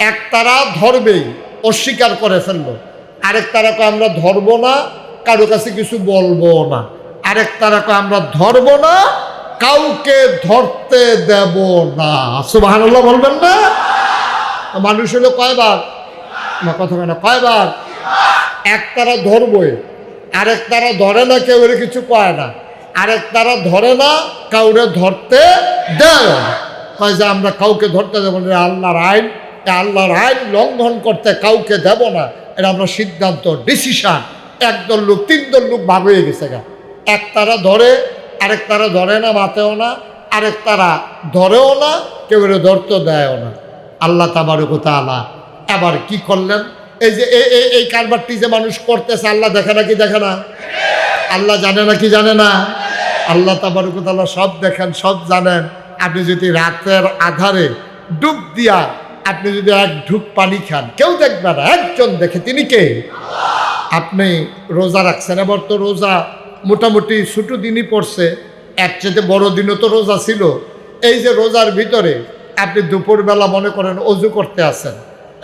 এক তারা ধরবেই, অস্বীকার করে ফেললো। আরেক তারাকে আমরা ধরবো না, কারো কাছে কিছু বলবো না। আরেক তারাকে আমরা ধরবো না, কাউকে ধরতে দেব না। সুবহানাল্লাহ বলবেন না? মানুষ হলো কয়বার? না কথা কেন, কয়বার? এক তারা ধরবই, আরেক তারা ধরে না, কেউ এর কিছু কয় না। আরেক তারা ধরে না, কাউরে ধরতে দেয় না। কয় যে আমরা কাউকে ধরতে দেবো না, আল্লাহর আইন লঙ্ঘন করতে কাউকে দেব না। এটা আমরা সিদ্ধান্ত, ডিসিশন। একদল লোক, তিন দল লোক ভাগ হয়ে গেছে গা। এক তারা ধরে, আরেক তারা ধরে না, মাতেও না। আরেক তারা ধরেও না, কেউ এর ধরতে দেয়ও না। আল্লাহ তাবারক ওয়া তাআলা এবার কি করলেন? এই যে এই কারবারটি যে মানুষ করতেছে, আল্লাহ দেখে না কি দেখে না? আল্লাহ জানে না কি জানে না? আল্লাহ তাবারক ওয়া তাআলা সব দেখেন, সব জানেন। আপনি যদি রাতের আধারে ডুব দিয়া আপনি যদি এক ঢুক পানি খান, কেউ দেখবে না, একজন দেখে, তিনি কে? আপনি রোজা রাখছেন, এবার তো রোজা মোটামুটি ছোটো দিনই পড়ছে, এক চেয়ে বড় দিনও তো রোজা ছিল। এই যে রোজার ভিতরে আপনি দুপুরবেলা মনে করেন অজু করতে আসেন,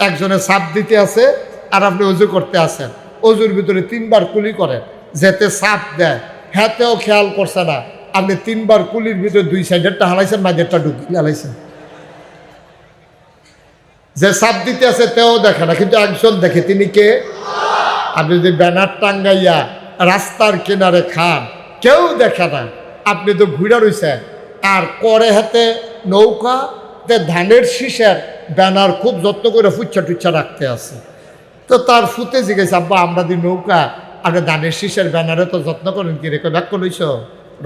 একজনে সাপ দিতে আছে আর আপনি অজু করতে আসেন। অজুর ভিতরে তিনবার কুলি করেন, যেতে সাপ দেয় হ্যাঁতেও খেয়াল করছে না। আপনি তিনবার কুলির ভিতরে দুই সাইডেরটা হালাইছেন, মাঝেরটা ঢুকিয়ে হালাইছেন। যে সাপ দিতে আছে তেও দেখে না, কিন্তু একজন দেখে, তিনি কে? আপনি যদি ব্যানার টাঙ্গাইয়া রাস্তার কিনারে খান, কেউ দেখে না, আপনি তো ঘুরে রয়েছেন। আর করে হাতে নৌকা ধানের শীষের ব্যানার খুব যত্ন করে ফুচ্ছা টুচ্ছা রাখতে আছে। তো তার ফুতে জিজ্ঞেস, আব্বা আমরা দি নৌকা, আপনি ধানের শীষের ব্যানারে তো যত্ন করেন কি রেখে ব্যাক লইছ?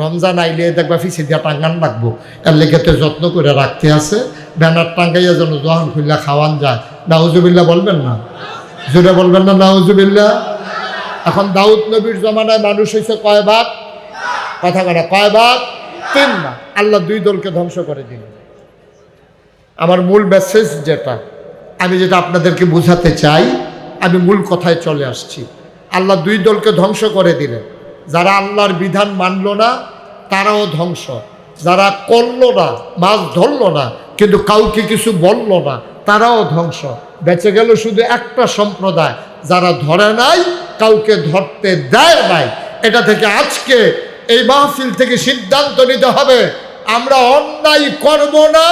রমজান আইলে দেখবা ফিসে দিয়া টাঙ্গান রাখবো, এর লেগেতে যত্ন করে রাখতে আছে। ব্যানার টাঙ্গাইয়া যেন জহান খুললা খাওয়ান যায়। নাউজুবিল্লাহ বলবেন না? জোরে বলবেন না নাউজুবিল্লাহ? এখন দাউদ নবীর জমানায় মানুষ হয়েছে কয় ভাগ? কথা বলে কয় ভাগ? তিন ভাগ। আল্লাহ দুই দলকে ধ্বংস করে দিলেন। আমার মূল মেসেজ যেটা, আমি যেটা আপনাদেরকে বোঝাতে চাই, আমি মূল কথায় চলে আসছি। আল্লাহ দুই দলকে ধ্বংস করে দিলেন। যারা আল্লাহর বিধান মানল না তারাও ধ্বংস, যারা করলো না, মাছ ধরলো না কিন্তু কাউকে কিছু বললো না, তারাও ধ্বংস। বেঁচে গেল শুধু একটা সম্প্রদায়, যারা ধরে নাই, কাউকে ধরতে দেয় নাই। এটা থেকে আজকে এই মাহফিল থেকে সিদ্ধান্ত নিতে হবে, আমরা অন্যায় করব না,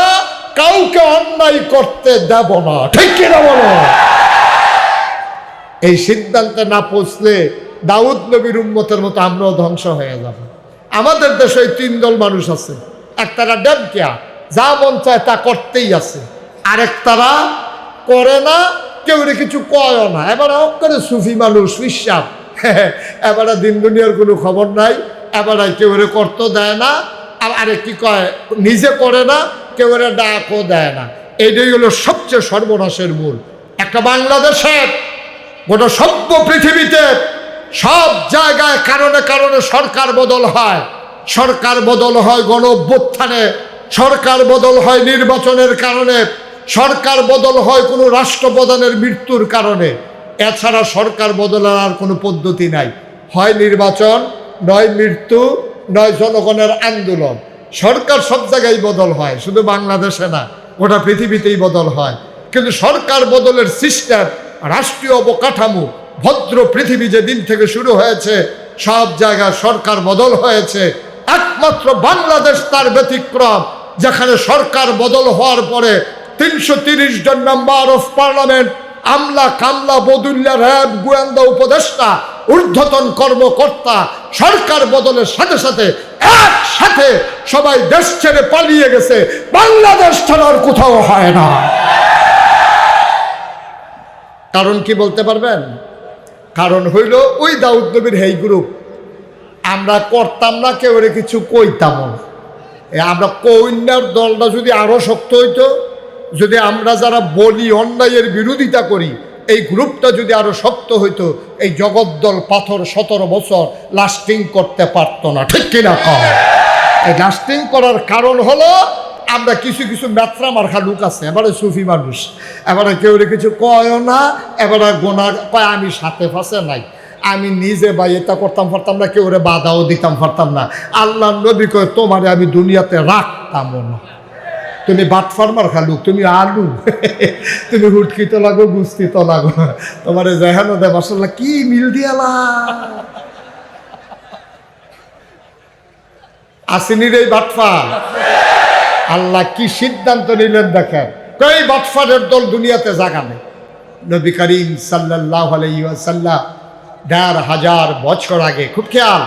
কাউকে অন্যায় করতে দেব না। ঠিক কিনা বলো? এই সিদ্ধান্তে না পৌঁছলে দাউদ নবীর উম্মতের মতো আমরাও ধ্বংস হয়ে যাব। আমাদের দেশে তিন দল মানুষ আছে। একতারা ডেমকিয়া, যা মন চায় তা করতেই আছে। আরেক তারা করে না, কেউ কিছু কয়ও না। এবার করে সুফি মানুষ, বিশ্বাস, এবারে দিন দুনিয়ার কোনো খবর নাই। এবারে কেউ করতে দেয় না, আর আরেক কি কয়, নিজে করে না, কেউ ডাকও দেয় না। এইটাই হলো সবচেয়ে সর্বনাশের মূল। একটা বাংলাদেশের গোটা সভ্য পৃথিবীতে সব জায়গায় কারণে কারণে সরকার বদল হয়। সরকার বদল হয় গণ অভ্যুত্থানে, সরকার বদল হয় নির্বাচনের কারণে, সরকার বদল হয় কোনো রাষ্ট্রপ্রধানের মৃত্যুর কারণে। এছাড়া সরকার বদলের আর কোনো পদ্ধতি নাই। হয় নির্বাচন, নয় মৃত্যু, নয় জনগণের আন্দোলন। সরকার সব জায়গায় বদল হয়, শুধু বাংলাদেশে না, গোটা পৃথিবীতেই বদল হয়। কিন্তু সরকার বদলের সিস্টেম, রাষ্ট্রীয় অবকাঠামো, ভদ্র পৃথিবী যেদিন থেকে শুরু হয়েছে সব জায়গায় সরকার বদল হয়েছে। একমাত্র বাংলাদেশ তার ব্যতিক্রম, যেখানে সরকার বদল হওয়ার পরে 330 জন মেম্বার অফ পার্লামেন্ট, আমলা কামলা বদুল্লা, র্যাব, গোয়েন্দা, উপদেষ্টা, ঊর্ধ্বতন কর্মকর্তা সরকার বদলের সাথে সাথে একসাথে সবাই দেশ ছেড়ে পালিয়ে গেছে। বাংলাদেশ ছাড়ার কোথাও হয় না। কারণ কি বলতে পারবেন? কারণ হইল ওই দাউদ নবীর হেই গ্রুপ। আমরা করতাম না, কেউ কিছু কইতাম না। আমরা কন্যার দলটা যদি আরো শক্ত হইতো, যদি আমরা যারা বলি অন্যায়ের বিরোধিতা করি, এই গ্রুপটা যদি আরো শক্ত হইতো, এই জগদ্দল পাথর 17 বছর লাস্টিং করতে পারতো না। ঠিক কিনা কম? এই লাস্টিং করার কারণ হলো আমরা কিছু কিছু ম্যাথরা মার্খা লোক আছে, এবারে সুফি মানুষ, এবারে কেউ কিছু কয়ও না, এবারে গোনা কয় আমি সাথে ফাঁসে নাই, আমি নিজে বা এটা করতাম পারতাম না, কেউ বাধাও দিতাম পারতাম না। আল্লাহ নবী কয় তোমারে আমি দুনিয়াতে রাখতামও না। তুমি বাটফার মার্খা লোক, তুমি আলু, তুমি হুটকি তো লাগো, গুস্তি তো লাগো, তোমার যেহানো দে মাসাল্লাহ কি মিল দিয়ালা। আসেনির এই বাটফা, আল্লাহ কি সিদ্ধান্ত নিলেন দেখেন, কই বাটফারের দল দুনিয়াতে জায়গা নেই। নবী করিম সাল্লাল্লাহু আলাইহি ওয়াসাল্লাম ১৫০০ বছর আগে, খুব খেয়াল,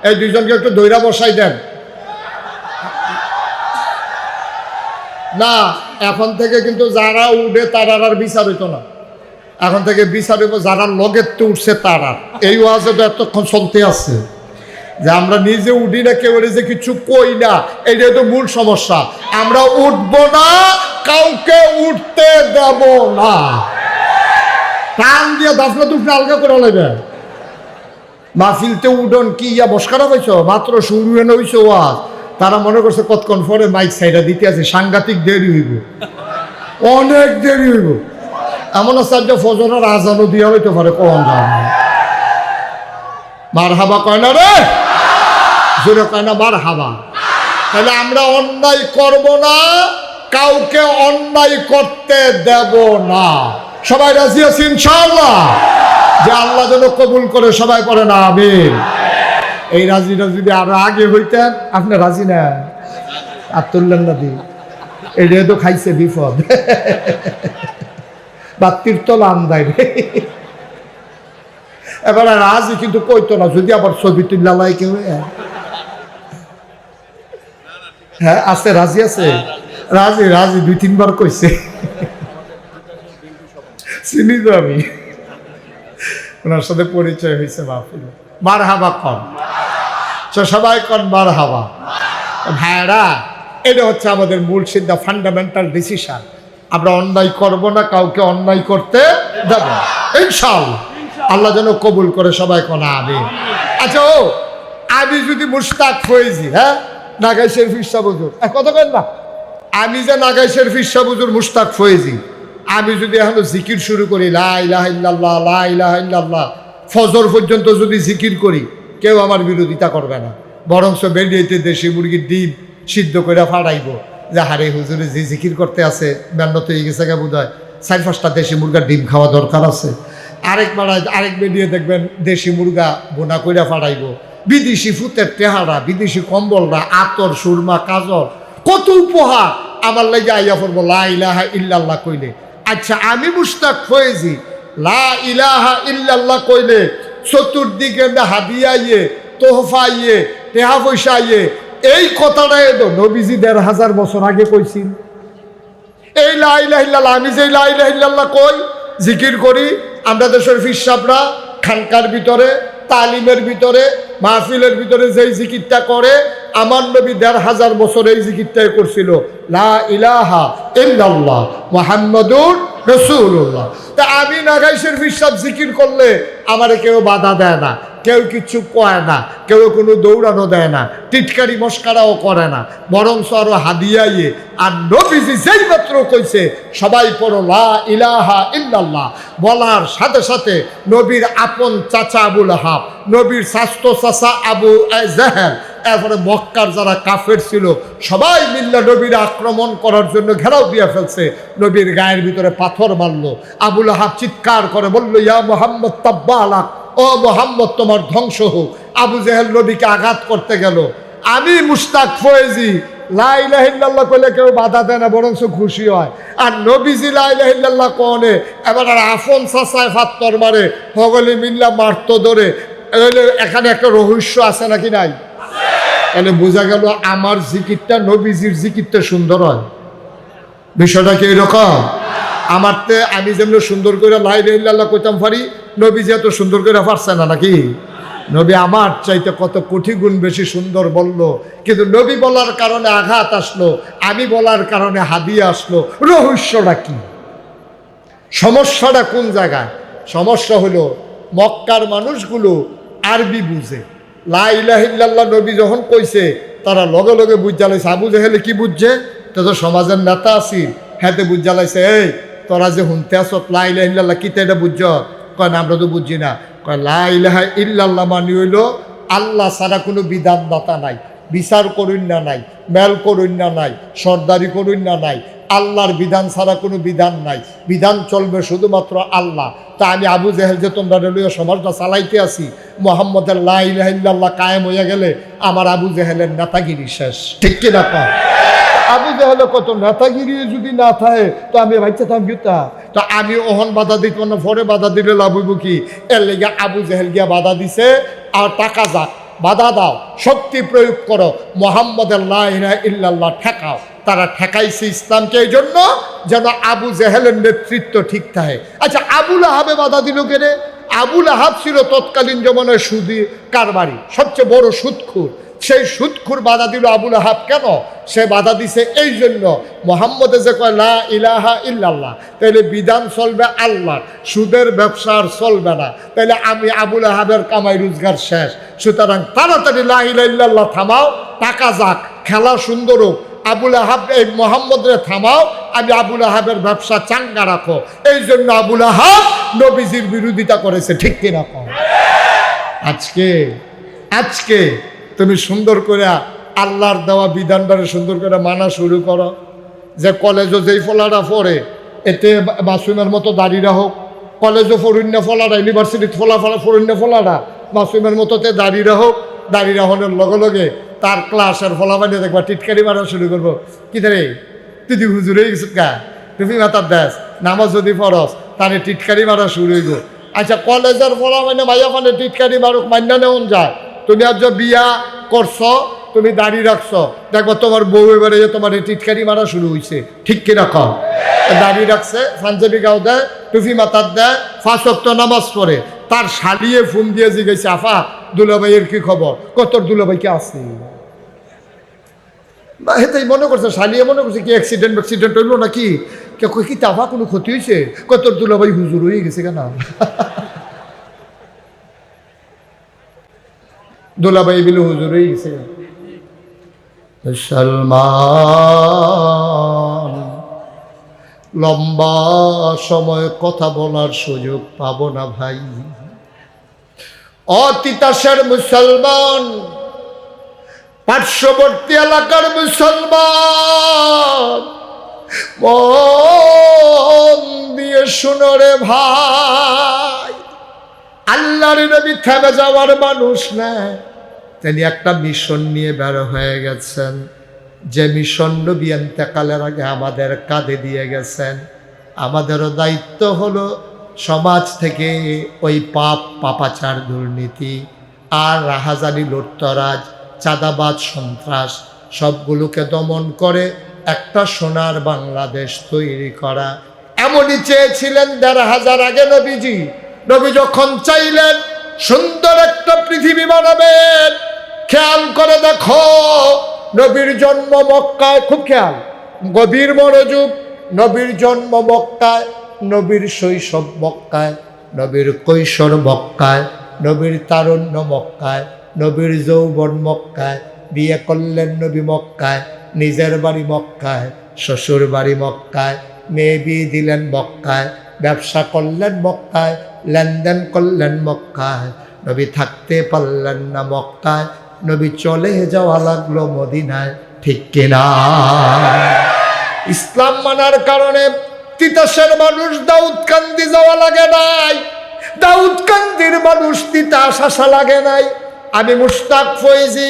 এই দুইজনকে একটু দৈরা বসাই দেন না। এখন থেকে কিন্তু যারা উঠে তারার আর বিচার হইতো না, এখন থেকে বিচার হইব যারা লগের তো উঠছে তারার। এই ওয়াজে তো এতক্ষণ চলতে আছে যে আমরা নিজে উঠি না, কেউ যে কিছু কই না, এইটাই তো মূল সমস্যা। আমরা উঠবো না, কাউকে উঠতে দেব না। টান দিয়ে দাফনা দুফনা আলগা করে লাগবে। মাহফিলতে উডন কি ইয়া বসকারা হয়েছ, মাত্র শুরু এনে হয়েছে ওয়াজ, তারা মনে করছে কতক্ষণ পরে মাইক সাইডা দিতে আছে, সাংঘাতিক দেরি হইব, অনেক দেরি হইব। এমন আছে যে ফজরের আজানও দিয়া হইতে পারে, কখন যান মার হাবা কয় না রে, জোরে কয় না মার হাবা। তাহলে আমরা অন্যায় করব না, কাউকে অন্যায় করতে দেব না। সবাই রাজি আছি ইনশাআল্লাহ? যে আল্লাহ যেন কবুল করে, সবাই পড়ে না আমিন। এই রাজিটা যদি আরো আগে হইতেন, আপনি রাজি না আর তুললেন না দি, এটা তো খাইছে বিপদ, বাত্তির তলা আন্দায়। এবার রাজি কিন্তু কইতো না, যদি আবার ছবি তুল্লাই কেউ। হ্যাঁ আছে, রাজি আছে, রাজি রাজি ২-৩ বার কইছে, চিনি তো আমি, ওনার সাথে পরিচয় হয়েছে মাহফিলে। মার হাবা কন, সবাই কন মার হাবা। ভাইরা, এটা হচ্ছে আমাদের মূল সিদ্ধান্ত, ফান্ডামেন্টাল ডিসিশন। আমরা অন্যায় করব না, কাউকে অন্যায় করতে দেব না ইনশাআল্লাহ। আল্লাহ যেন কবুল করে, সবাই কোন আমিন। আচ্ছা, ও আমি যদি মুশতাক ফয়েজি, হ্যাঁ নাগাই শরীফ ইসা হুজুর, কথা কেন না, আমি যে নাগাই শরীফ ইসা হুজুর মুশতাক ফয়েজি, আমি যদি এখন জিকির শুরু করি লা ইলাহা ইল্লাল্লাহ লা ইলাহা ইল্লাল্লাহ, ফজর পর্যন্ত যদি জিকির করি, কেউ আমার বিরোধিতা করবে না, বরঞ্চ বেরিয়েতে দেশি মুরগির ডিম সিদ্ধ করে ফাড়াইব যে হারে হুজুরে যে জিকির করতে আছে মেহনত হয়ে গেছে বোধ হয়, ৪-৫টা দেশি মুরগার ডিম খাওয়া দরকার আছে। আরেক বেরিয়ে দেখবেন দেশি মুরগা বোনা কইরা ফাড়াইব, বিদেশি ফুতের টেহারা, বিদেশি কম্বলরা, আতর, সুরমা, কাজল, কত উপহার আমার লাগে আইয়া পড়বো লা ইলাহা ইল্লাল্লাহ কইলে। আচ্ছা, আমি মুশতাক ফয়েজি লা ইলাহা ইল্লাল্লাহ কইলে চতুর্দিকে হাদিয়া ইয়ে, তোহফা ইয়ে, টেহা পয়সা ইয়ে, এই কথাটা এলো নবীজি ১৫০০ বছর আগে কইছিল। এই লা ইলাহা ইল্লাল্লাহ, আমি যে লা ইলাহা ইল্লাল্লাহ কই, জিকির করি, আমরা দেশের ফির সাহেবরা খানকার ভিতরে, তালিমের ভিতরে, মাহফিলের ভিতরে যেই জিকিরটা করে, আমার নবী ১৫০০ বছর এই জিকিরটাই করছিল, লা ইলাহা ইল্লাল্লাহ মুহাম্মাদুর রাসূলুল্লাহ। তা আমি নাগাই শরীফ সব জিকির করলে আমারে কেউ বাধা দেয় না, কেউ কিচ্ছু কয় না, কেউ কোনো দৌড়ানো দেয় না, টিটকারি মস্কারাও করে না, বরঞ্চ আরো হাদিয়াইয়ে। আর নবীজি যেই মাত্র কইছে সবাই পড়ো লা ইলাহা ইল্লাল্লাহ, বলার সাথে সাথে নবীর আপন চাচা আবুল আহাব, নবীর স্বাস্থ্য চাচা আবু জাহেল, এরপরে মক্কার যারা কাফের ছিল সবাই মিল্লা নবীর আক্রমণ করার জন্য ঘেরাও দিয়ে ফেলছে, নবীর গায়ের ভিতরে পাথর মারলো। আবুল আহাব চিৎকার করে বলল, ইয়া মুহাম্মদ তাব্বা আলাক, ও মুহাম্মদ তোমার ধ্বংস হোক। আবু জাহেল নবীকে আঘাত করতে গেল। আমি মুশতাক ফয়েজি লা ইলাহা ইল্লাল্লাহ কইলে কেউ বাধা দেয় না, বরঞ্চ খুশি হয়। আর নবীজি লা ইলাহা ইল্লাল্লাহ কোনে এবার আর আফন চাচায় ফাত্তর মারে, হগলি মিল্লা মারতো ধরে। এখানে একটা রহস্য আছে নাকি নাই? তাহলে বোঝা গেল আমার জিকিরটা নবীজির জিকিরটা সুন্দর হয়। বিষয়টা কি এরকম? আমারতে আমি যেমন সুন্দর করে লা ইলাহা ইল্লাল্লাহ কইতাম পারি, নবীজি এত সুন্দর করে পারছে না নাকি? নবী আমার চাইতে কত কোটি গুণ বেশি সুন্দর বলল, কিন্তু নবী বলার কারণে আঘাত আসলো, আমি বলার কারণে হাদিয়া আসলো। রহস্যটা কি? সমস্যাটা কোন জায়গায়? সমস্যা হলো মক্কার মানুষগুলো আরবি বুঝে। লা ইলাহা ইল্লাল্লাহ নবী যখন কইছে, তারা লগে লগে বুঝা লাইছে। আবু জাহেলে কি বুঝছে? তো সমাজের নেতা আছি, হ্যাঁ বুঝ জ্বালাইছে, এই তোরা যে হুনতে আসো লা ইলাহা ইল্লাল্লাহ কি এটা বুঝছ? কয় না আমরা তো বুঝছি না। কয় লা ইলাহা ইল্লাল্লাহ মানে হইল আল্লাহ ছাড়া কোনো বিধানদাতা নাই, বিচার করুন না নাই, মেল করুন না নাই, সর্দারি করুন না নাই, আল্লাহর বিধান ছাড়া কোনো বিধান নাই, বিধান চলবে শুধুমাত্র আল্লাহ। তা আমি আবু জেহেল যে তোমরা রেলওয়ে সমাজটা চালাইতে আসি, মোহাম্মদের লা ইলাহা ইল্লাল্লাহ কায়েম হয়ে গেলে আমার আবু জেহেলের নেতাগিরি শেষ, ঠিক কিনা কয়? আবু জেহেলের কত নেতাগিরি যদি না থাকে তো আমি ভাইচাতাম জুতা, তো আমি ওহন বাধা দিত না, পরে বাধা দিলে লাভ হইব কি? এর লেগে আবু জেহেল গিয়া বাধা দিছে, আর টাকা যাক বাধা দাও, শক্তি প্রয়োগ করো, মোহাম্মদের লা ইলাহা ইল্লাল্লাহ ঠেকাও। তারা ঠেকাইছে ইসলামকে এই জন্য যেন আবু জেহেলের নেতৃত্ব ঠিক থাকে। আচ্ছা, আবুল আহাবে বাধা দিল কেনে? আবুল আহাব ছিল তৎকালীন জমানায় সুদি কারবারি, সবচেয়ে বড় সুদখোর। সেই সুদখোর বাধা দিল আবুল আহাব কেন? সে বাধা দিছে এই জন্য, মোহাম্মদে যে কয় লা ইলাহা ইল্লাল্লাহ, তাইলে বিধান চলবে আল্লাহর, সুদের ব্যবসা আর চলবে না, তাইলে আমি আবুল আহাবের কামাই রোজগার শেষ। সুতরাং তাড়াতাড়ি লা ইলাহা ইল্লাল্লাহ থামাও, টাকা যাক, খেলা সুন্দর হোক, আবুল আহাব এই মোহাম্মদরে থামাও, আমি আবুল আহাবের ব্যবসা চাঙ্গা রাখো। এই জন্য আবুল আহাব নবীজির বিরোধিতা করেছে, ঠিক কিনা কম? আজকে তুমি সুন্দর করে আল্লাহর দেওয়া বিধানটারে সুন্দর করে মানা শুরু করো। যে কলেজও যেই ফলাটা পড়ে এতে মাসুমের মতো দাঁড়িয়ে হোক, কলেজও ফরুণ্য ফলাটা, ইউনিভার্সিটির ফরুণ্য ফলাটা মাসুমের মতোতে দাঁড়িয়ে হোক, দাঁড়িয়ে রাখনের লগে লগে তার ক্লাসের ফলাফানি দেখবা টিটকারি মারা শুরু করবো। কি রে তুই হুজুর হয়ে গেছিস গা, তুমি মাতার দেশ, নামাজ যদি ফরস তাহলে টিটকারি মারা শুরু হইব। আচ্ছা, কলেজের ফলাফানি ভাইয়া ফানে টিটকারি মারুক, মান্য নেওয়া যায়। তুমি আজ বিয়া করছো, তুমি দাঁড়িয়ে রাখছো, দেখবো তোমার বউ এবারে তোমার টিটকারি মারা শুরু হয়েছে, ঠিক কিনা কম? দাঁড়িয়ে রাখছে, পাঞ্জাবি গাও দেয়, টুপি মাথার দেয়, 5 ওয়াক্ত নামাজ পড়ে, তার শালিয়ে ফোন দিয়ে জিজ্ঞেস, আফা দুলাভাইয়ের কি খবর? কত দুলাভাই কে আছে? হেতাই মনে করছে, শালিয়ে মনে করছে কি অ্যাক্সিডেন্ট হইলো নাকি, কে কই কি তাফা কোনো ক্ষতি হয়েছে? কত দুলাভাই হুজুর হয়ে গেছে কেন? দুলাভাই বিলু হুজুর হয়ে গেছে। মুসলমান লম্বা সময় কথা বলার সুযোগ পাবো না ভাই। অতিতাসের মুসলমান, পার্শ্ববর্তী এলাকার মুসলমান, মন দিয়ে শুনো রে ভাই, আল্লাহর নবী থেমে যাওয়ার মানুষ না। তিনি একটা মিশন নিয়ে বের হয়ে গেছেন, যে মিশন নবী ইন্তেকালের আগে আমাদের কাঁধে দিয়ে গেছেন। আমাদেরও দায়িত্ব হলো সমাজ থেকে ওই পাপাচার, দুর্নীতি আর রাহাজানি, লুটতরাজ, চাঁদাবাজ, সন্ত্রাস সবগুলোকে দমন করে একটা সোনার বাংলাদেশ তৈরি করা। এমনই চেয়েছিলেন 1500 আগে নবীজি। নবী যখন চাইলেন সুন্দর একটা পৃথিবী বানাবেন, খেয়াল করে দেখো নবীর জন্ম মক্কায়, খুব খেয়াল, গভীর মনোযোগ। নবীর জন্ম মক্কায়, নবীর শৈশব মক্কায়, নবীর কৈশোর মক্কায়, নবীর তারুণ্য মক্কায়, নবীর যৌবন মক্কায়, বিয়ে করলেন নবী মক্কায়, নিজের বাড়ি মক্কায়, শ্বশুর বাড়ি মক্কায়, মেয়ে বিয়ে দিলেন মক্কায়, ব্যবসা করলেন মক্কায়, লেনদেন করলেন মক্কায়। নবী থাকতে পারলেন না মক্কায়, নবী চলে যাওয়া লাগলো মদিনায়, ঠিক কিনা? ইসলাম মানার কারণে তিতাসের মানুষ দাউদকান্দি যাওয়া লাগে নাই, দাউদকান্দির মানুষ তিতাস আসা লাগে নাই। আমি মুশতাক ফয়েজি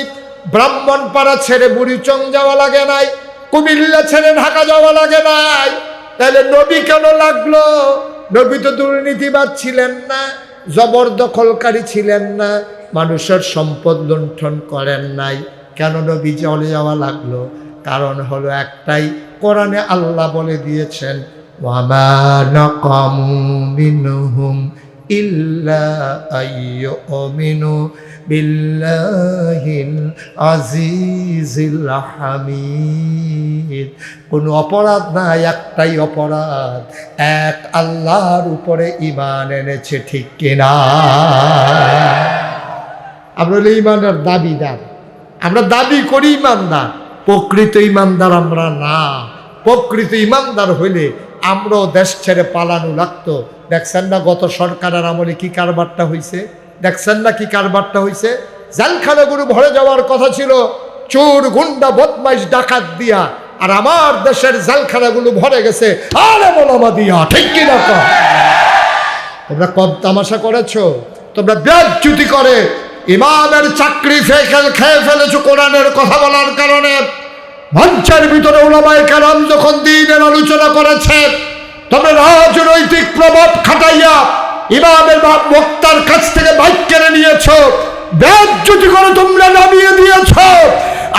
ব্রাহ্মণপাড়া ছেড়ে বুড়িচং যাওয়া লাগে নাই, কুমিল্লা ছেড়ে ঢাকা যাওয়া লাগে নাই। তাহলে নবী কেন লাগলো? নবী তো দুর্নীতিবাদ ছিলেন না, জবরদখলকারী ছিলেন না, মানুষের সম্পদ লুণ্ঠন করেন নাই। কেন নবী চলে যাওয়া লাগলো? কারণ হলো একটাই, কোরআনে আল্লাহ বলে দিয়েছেন, ওয়ামা নাকামু মিনহুম ইল্লা আইয়ুমিনু বিল্লাহিল আজিজিল হামিদ। কোনো অপরাধ নাই, একটাই অপরাধ, এক আল্লাহর উপরে ঈমান এনেছে, ঠিক কিনা? আমরা হলো ঈমানের দাবিদার, আমরা দাবি করি ঈমানদার, প্রকৃত ইমানদার আমরা না। প্রকৃত ইমানদার হইলে আমরাও দেশ ছেড়ে পালানো লাগতো। দেখছেন না গত সরকারের আমলে কি কারবারটা হয়েছে? দেখছেন না কি কারবারটা হয়েছে? জেলখানাগুলো ভরে যাওয়ার কথা ছিল চোর গুন্ডা বদমাইশ ডাকাত দিয়া, আর আমার দেশের জেলখানাগুলো ভরে গেছে আলেম ওলামা দিয়া। ঠিক কি না? তোমরা কম তামাশা করেছো, তোমরা বেজ্জতি করে ইমামের চাকরি খেয়ে ফেলেছো কোরআনের কথা বলার কারণে। মঞ্চের ভিতরে উলামায়ে কেরাম যখন দ্বীনের আলোচনা করেছে, তোমরা রাজনৈতিক প্রভাব খাটাইয়া ইমামের বক্তার কাছ থেকে মাইক কেড়ে নিয়েছো, বেজ্জতি করে তোমরা নামিয়ে দিয়েছো।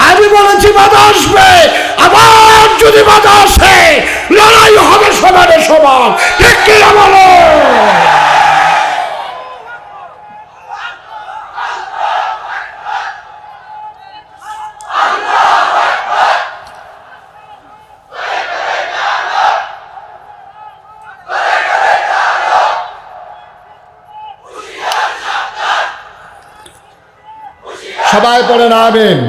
আমি বলেছি বাধা আসবে, আবার যদি বাধা আসে লড়াই হবে সমানে সমান। ঠিক কি না বলো? সবাই পড়েন আমিন,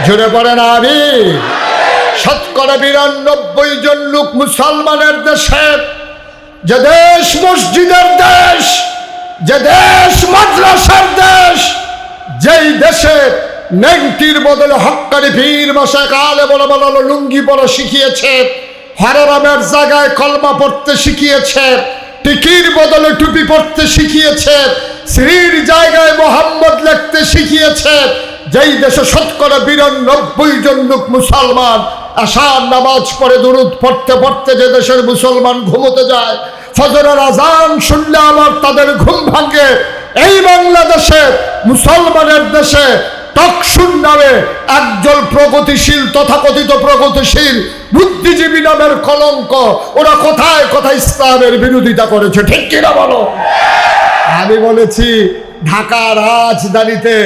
জোরে পড়েন আমিন। ৯২ জন লোক মুসলমানের দেশে, যে দেশ মসজিদের দেশ, যে দেশ মাদ্রাসার দেশ, যেই দেশে নেংটির বদলে হক্কানি পীর মশায়েখ আলেম ওলামা লুঙ্গি পরা শিখিয়েছে, হারামের জায়গায় কলমা পড়তে শিখিয়েছে, টিকির বদলে টুপি পড়তে শিখিয়েছে, শ্রীর জায়গায় মোহাম্মদ লিখতে শিখিয়েছে, যেই দেশে ৯২ জন লোক মুসলমান আশার নামাজ পড়ে দুরূদ পড়তে পড়তে যে দেশের মুসলমান ঘুমোতে যায়, ফজরের আজান শুনলে আমার তাদের ঘুম ভাঙে, এই বাংলাদেশে মুসলমানের দেশে টকশুন নামে একজন প্রগতিশীল, তথাকথিত প্রগতিশীল বুদ্ধিজীবী নামের কলঙ্ক, ওরা কোথায় কোথায় ইসলামের বিরোধিতা করেছে। ঠিক কিনা বলো? আমি বলেছি ঢাকা রাজধানীতে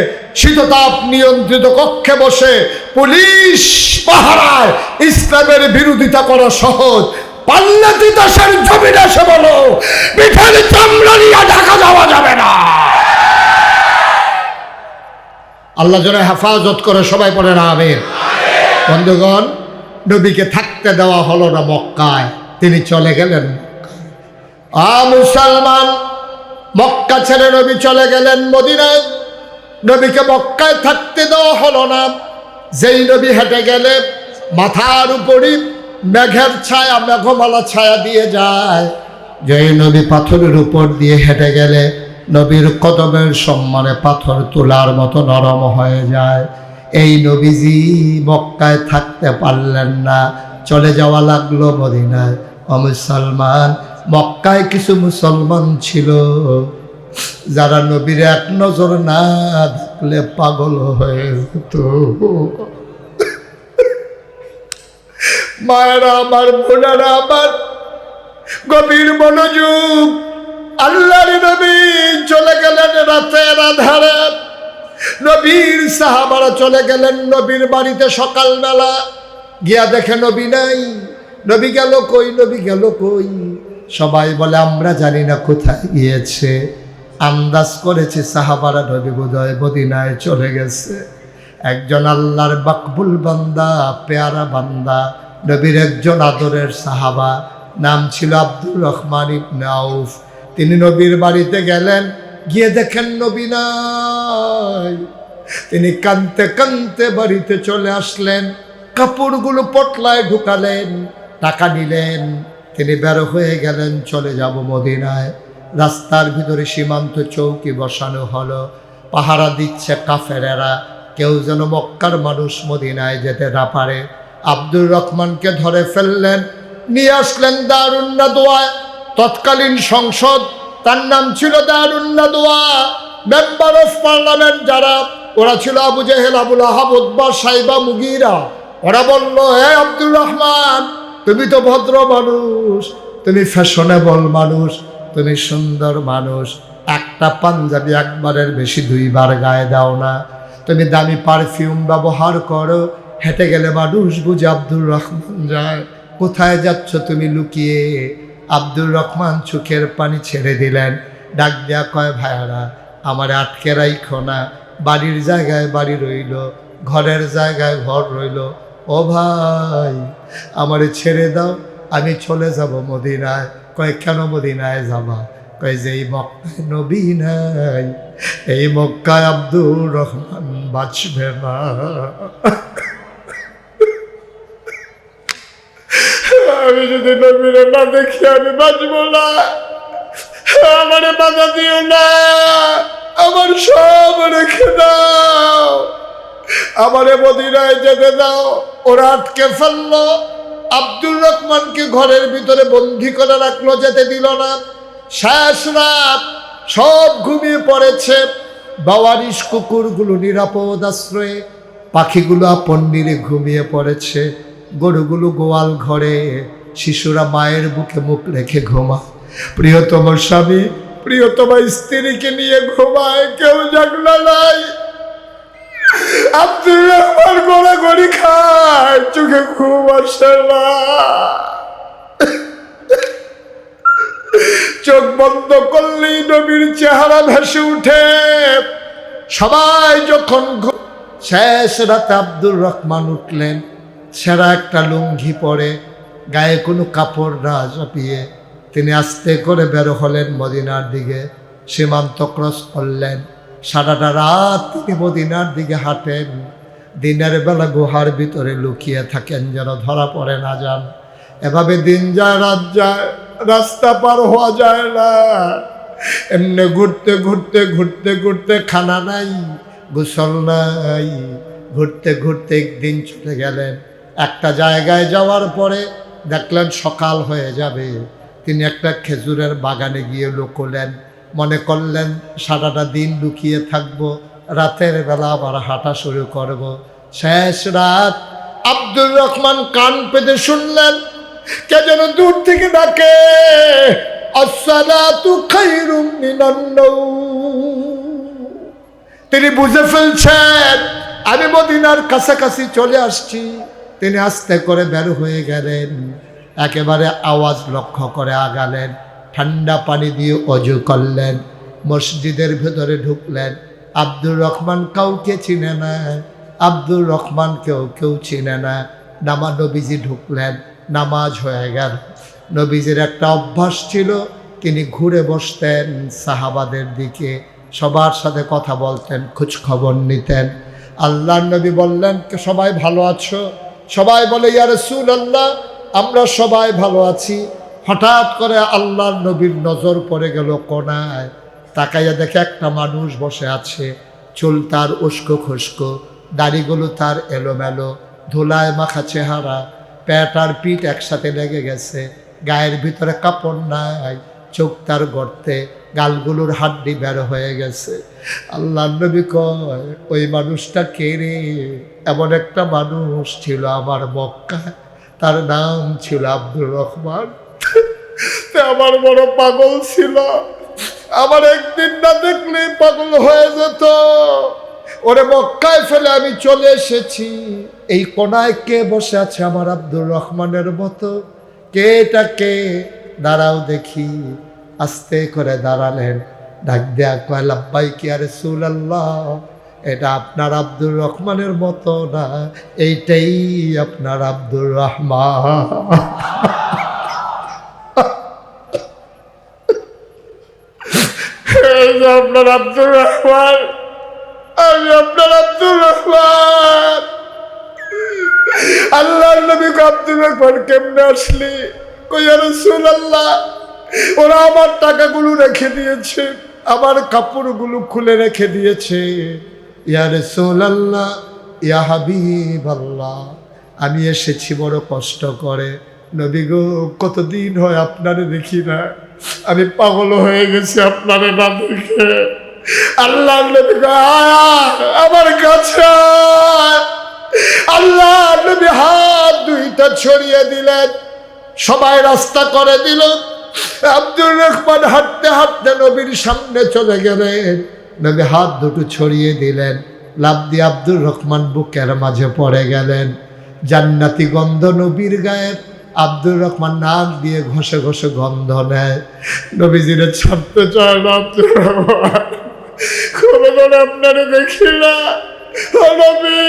শীততাপ নিয়ন্ত্রিত কক্ষে বসে পুলিশ পাহারায় ইসলামের বিরোধিতা করা সহজ, পাল্লাতি দেশের জমিনে এসে বলো পিঠের চামড়া নিয়ে ঢাকা যাওয়া যাবে না। আল্লাহ যেন হেফাজত করে। সবাই পড়ে না আমিন। বন্ধুগণ, নবীকে থাকতে দেওয়া হলো না মক্কায়, তিনি চলে গেলেন মক্কায়। মুসলমান, মক্কা ছেড়ে নবী চলে গেলেন মদিনায়। নবীকে মক্কায় থাকতে দেওয়া হলো না। যেই নবী হেঁটে গেলে মাথার উপরই মেঘের ছায়া, মেঘমালা ছায়া দিয়ে যায়। যেই নবী পাথরের উপর দিয়ে হেঁটে গেলে নবীর কদমের সম্মানে পাথর তোলার মতো নরম হয়ে যায়। এই নবীজি মক্কায় থাকতে পারলেন না, চলে যাওয়া লাগলো মদিনায়। মুসলমান, মক্কায় কিছু মুসলমান ছিল যারা নবীর এক নজর না দেখলে পাগল হয়ে যেত। মায়েরা আমার, বোনেরা আমার, গভীর মনোযোগ। আল্লাহর নবী চলে গেলেন রাতের আধারে। নবীর সাহাবারা চলে গেলেন নবীর বাড়িতে সকালবেলা। গিয়া দেখে নবী নাই। নবী গেল কই, নবী গেল কই? সবাই বলে আমরা জানি না কোথায় গিয়েছে। আন্দাজ করেছে সাহাবারা নবী বোধহয় মদিনায় চলে গেছে। একজন আল্লাহর মাকবুল বান্দা, পেয়ারা বান্দা, নবীর একজন আদরের সাহাবা, নাম ছিল আব্দুর রহমান ইবনে আউফ। তিনি নবীর বাড়িতে গেলেন, গিয়ে দেখেন নবী নাই। তিনি কাঁদতে কাঁদতে বাড়িতে চলে আসলেন, কাপড়গুলো পটলায় ঢুকালেন, টাকা নিলেন, তিনি বের হয়ে গেলেন, চলে যাব মদিনায়। রাস্তার ভিতরে সীমান্ত চৌকি বসানো হলো, পাহারা দিচ্ছে কাফেরেরা, কেউ যেন মক্কার মানুষ মদিনায় যেতে না পারে। আব্দুর রহমানকে ধরে ফেললেন, নিয়ে আসলেন দারুন নাদওয়ায়। তৎকালীন সংসদ, তার নাম ছিল দারুন নাদওয়া। মেম্বার অফ পার্লামেন্ট যারা, ওরা ছিল আবু জেহেল, আবুল আহাব, উতবা, সাইবা, মুগীরা। ওরা বলল, হে আব্দুর রহমান, তুমি তো ভদ্র মানুষ, তুমি ফ্যাশনেবল মানুষ, তুমি সুন্দর মানুষ, একটা পাঞ্জাবি একবারের বেশি 2 বার গায়ে দাও না, তুমি দামি পারফিউম ব্যবহার করো, হেঁটে গেলে মানুষ বুঝে আব্দুর রহমান যায়। কোথায় যাচ্ছ তুমি লুকিয়ে? আব্দুর রহমান চোখের পানি ছেড়ে দিলেন, ডাক দেয়া কয়, ভাইয়ারা আমার আটকে রাইখো না, বাড়ির জায়গায় বাড়ি রইল, ঘরের জায়গায় ঘর রইল, ও ভাই আমারে ছেড়ে দাও, আমি চলে যাব মদিনায়। কয় কেন মদিনায় যাবা? কয় যে এই মক্কায় নবী নাই, এই মক্কায় আব্দুর রহমান বাঁচবে না। আমি যদি নবীরে না দেখি আমি বাঁচব না। আমারে বাধা দিও না, আমার সব রেখে দাও, আমারে মদিনায় যেতে দাও। ওরা আটকে ফেললো, আব্দুর রহমানকে ঘরের ভিতরে বন্দি করে রাখলো, যেতে দিল না। শেষ রাত, সব ঘুমিয়ে পড়েছে। বাওয়ারিশ কুকুরগুলো নিরাপদ আশ্রয়ে, পাখিগুলো আপন নিরে ঘুমিয়ে পড়েছে, গরুগুলো গোয়াল ঘরে, শিশুরা মায়ের বুকে মুখ রেখে ঘুমায়। প্রিয়তম স্বামী প্রিয়তমা স্ত্রীকে নিয়ে ঘুমায়, কেউ জাগলা নাই। আব্দুর রহমান গড়াগড়ি খায়, চোখে ঘুম আসে না। চোখ বন্ধ করলেই নবীর চেহারা ভেসে উঠে। সবাই যখন শেষ রাতে আব্দুর রহমান উঠলেন, সেরা একটা লুঙ্গি পরে, গায়ে কোনো কাপড় না চাপিয়ে তিনি আস্তে করে বের হলেন মদিনার দিকে। সীমান্ত ক্রস করলেন। সারাটা রাত তিনি মদিনার দিকে হাঁটেন। দিনের বেলা গুহার ভিতরে লুকিয়ে থাকেন যেন ধরা পড়ে না যান। এভাবে দিন যায় রাত যায়, রাস্তা পার হওয়া যায় না। এমনি ঘুরতে ঘুরতে ঘুরতে ঘুরতে, খানা নাই, গোসল নাই, ঘুরতে ঘুরতে একদিন চলে গেলেন। একটা জায়গায় যাওয়ার পরে দেখলেন সকাল হয়ে যাবে। তিনি একটা খেজুরের বাগানে গিয়ে লুকোলেন। মনে করলেন সারাটা দিন লুকিয়ে থাকবো, রাতের বেলা আবার হাঁটা শুরু করব। শেষ রাত, আব্দুর রহমান কান পেতে শুনলেন কে যেন দূর থেকে ডাকে, আসসালাতু খায়রুম মিনান নাওম। তিনি বুঝে ফেলছেন আমি মদিনার কাছাকাছি চলে আসছি। তিনি আস্তে করে বের হয়ে গেলেন, একেবারে আওয়াজ লক্ষ্য করে আগালেন। ঠান্ডা পানি দিয়ে অজু করলেন, মসজিদের ভেতরে ঢুকলেন। আব্দুর রহমান কাউকে চিনে না, আব্দুর রহমানকেও কেউ চিনে না। নবীজি ঢুকলেন, নামাজ হয়ে গেল। নবীজির একটা অভ্যাস ছিল, তিনি ঘুরে বসতেন সাহাবাদের দিকে, সবার সাথে কথা বলতেন, খোঁজ খবর নিতেন। আল্লাহর নবী বললেন সবাই ভালো আছো? সবাই বলে ইয়া রাসূলুল্লাহ আমরা সবাই ভালো আছি। হঠাৎ করে আল্লাহর নবীর নজর পড়ে গেল কোনায়। তাকাইয়া দেখে একটা মানুষ বসে আছে, চুল তার উস্কো খুস্কো, দাড়িগুলো তার এলোমেলো, ধুলায় মাখা চেহারা, পেট আর পিঠ একসাথে লেগে গেছে, গায়ের ভিতরে কাপড় নাই, চোখ তার গর্তে, গালগুলোর হাড্ডি বের হয়ে গেছে। আল্লাহর নবী কয় ওই মানুষটা কে রে? এমন একটা মানুষ ছিল আমার মক্কায়, তার নাম ছিল আব্দুর রহমান। আমার বড় পাগল ছিল, আমার একদিন না দেখলে পাগল হয়ে যেত। ওরে মক্কায় ফেলে আমি চলে এসেছি, এই কোনায় কে বসে আছে আমার আব্দুর রহমানের মতো? কে এটা কে? দাঁড়াও দেখি। আস্তে করে দাঁড়ালেন, ডাক দেয়া কয় লাব্বাইক ইয়া রাসূলুল্লাহ, এটা আপনার আব্দুর রহমানের মতো না, এইটাই আপনার আব্দুর রহমান। আপনার আব্দুর রহমান, আমি আপনার আব্দুর রহমান। আল্লাহর নবী আব্দুর রহমান কেমনে আসলি? কই ইয়া রাসূলুল্লাহ ওরা আমার টাকাগুলো রেখে দিয়েছে, আমার কাপড়গুলো খুলে রেখে দিয়েছে। ইয়া রাসূলুল্লাহ ইয়া হাবিবাল্লাহ আমি এসেছি বড় কষ্ট করে। নবী গো কতদিন হয় আপনারে দেখি না, আমি পাগল হয়ে গেছি আপনারে না দেখে। আল্লাহ নবী আমার কাছে, আল্লাহ নবী হাত দুইটা ছড়িয়ে দিলেন, সবাই রাস্তা করে দিল। আব্দুর রহমান হাঁটতে হাঁটতে নবীর সামনে চলে গেলেন, নবী হাত দুটো ছড়িয়ে দিলেন, লাফ দিয়ে আব্দুর রহমান বুকের মাঝে পড়ে গেলেন। জান্নাতি গন্ধ নবীর গায়ের, আব্দুর রহমান নাক দিয়ে ঘষে ঘষে গন্ধ নেয়। নবীজিরে ছাড়তে চায় না আব্দুর রহমান, খবর আপনারে দেখি না। নবী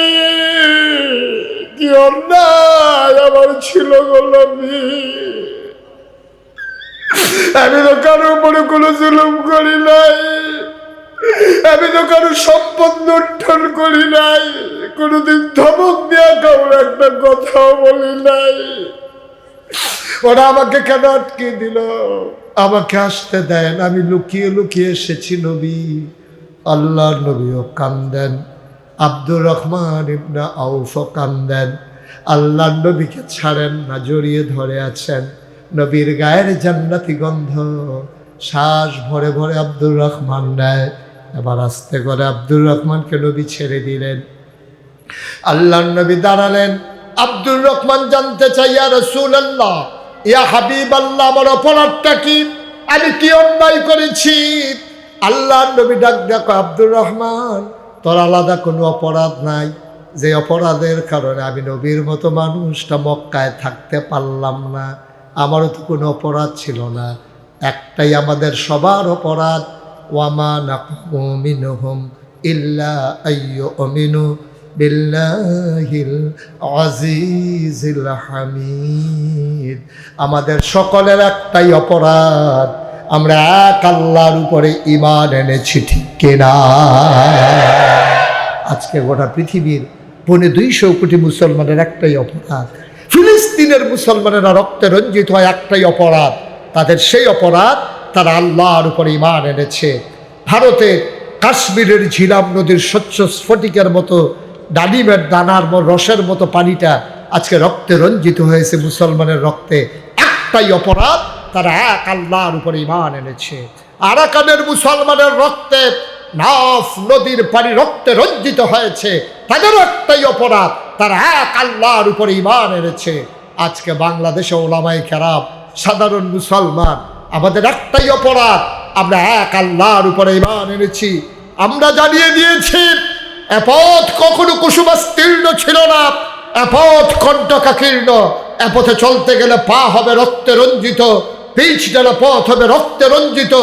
কি অন্যায় আমার ছিল গোলামি। আমি তো কারো উপরে কোনো জুলুম করি নাই, আমি তো কারো সম্পদ লুণ্ঠন করি নাই, কোনোদিন ধমক দেওয়া কাউর একটা কথাও বলি নাই। ওরা আমাকে কেন আটকে দিল? আমাকে আসতে দেন। আমি লুকিয়ে লুকিয়ে এসেছি নবী। আল্লাহর নবীও কান্দেন, আব্দুর রহমান ইবনে আউফও কান্দেন। আল্লাহর নবীকে ছাড়েন না, জড়িয়ে ধরে আছেন। নবীর গায়ের জান্নাতি গন্ধ শ্বাস ভরে ভরে আব্দুর রহমান নেয়। এবার আস্তে করে আব্দুর রহমানকে নবী ছেড়ে দিলেন। আল্লাহর নবী দাঁড়ালেন। আব্দুর রহমান জানতে চাই, ইয়া রাসূলুল্লাহ, ইয়া হাবিবাল্লাহ, আমার অপরাধটা কি? আমি কি অন্যায় করেছি? আল্লাহর নবী ডাক দেখো, আব্দুর রহমান, তোর আলাদা কোনো অপরাধ নাই, যে অপরাধের কারণে আমি নবীর মতো মানুষটা মক্কায় থাকতে পারলাম না। আমারও তো কোনো অপরাধ ছিল না, একটাই আমাদের সবার অপরাধ, ওয়ামা নাকমু মিনহুম ইল্লা আইয়ুমিনু বিল্লাহিল আজিজিল হামিদ। আমাদের সকলের একটাই অপরাধ, আমরা এক আল্লাহর উপরে ঈমান এনেছি, ঠিক কিনা? আজকে গোটা পৃথিবীর 250 কোটি মুসলমানের একটাই অপরাধ। ফিলিস্তিনের মুসলমানেরা রক্তে রঞ্জিত হয় একটাই অপরাধ, তাদের সেই অপরাধ তারা আল্লাহর উপরে ঈমান এনেছে। ভারতে কাশ্মীরের ঝিলাম নদীর স্বচ্ছ স্ফটিকের মতো ডালিমের দানার রসের মতো পানিটা আজকে রক্তে রঞ্জিত হয়েছে মুসলমানের রক্তে। একটাই অপরাধ, তারা এক আল্লাহর উপরে ঈমান এনেছে। আরাকানের মুসলমানের রক্তে নাফ নদীর পানি রক্তে রঞ্জিত হয়েছে, তাদের একটাই অপরাধ, তারা এক আল্লাহর উপরে ঈমান এনেছে। আজকে বাংলাদেশে ওলামায়ে কেরাম, সাধারণ মুসলমান, আমাদের একটাই অপরাধ, আমরা এক আল্লাহর উপরে ঈমান এনেছি। আমরা জানিয়ে দিয়েছি, এ পথ কখনো কুসুমাস্তীর্ণ ছিল না, এ পথ কণ্টকাকীর্ণ, এ পথে চলতে গেলে পা হবে রক্তে রঞ্জিত, পিচ ডালা পথ হবে রক্তে রঞ্জিত।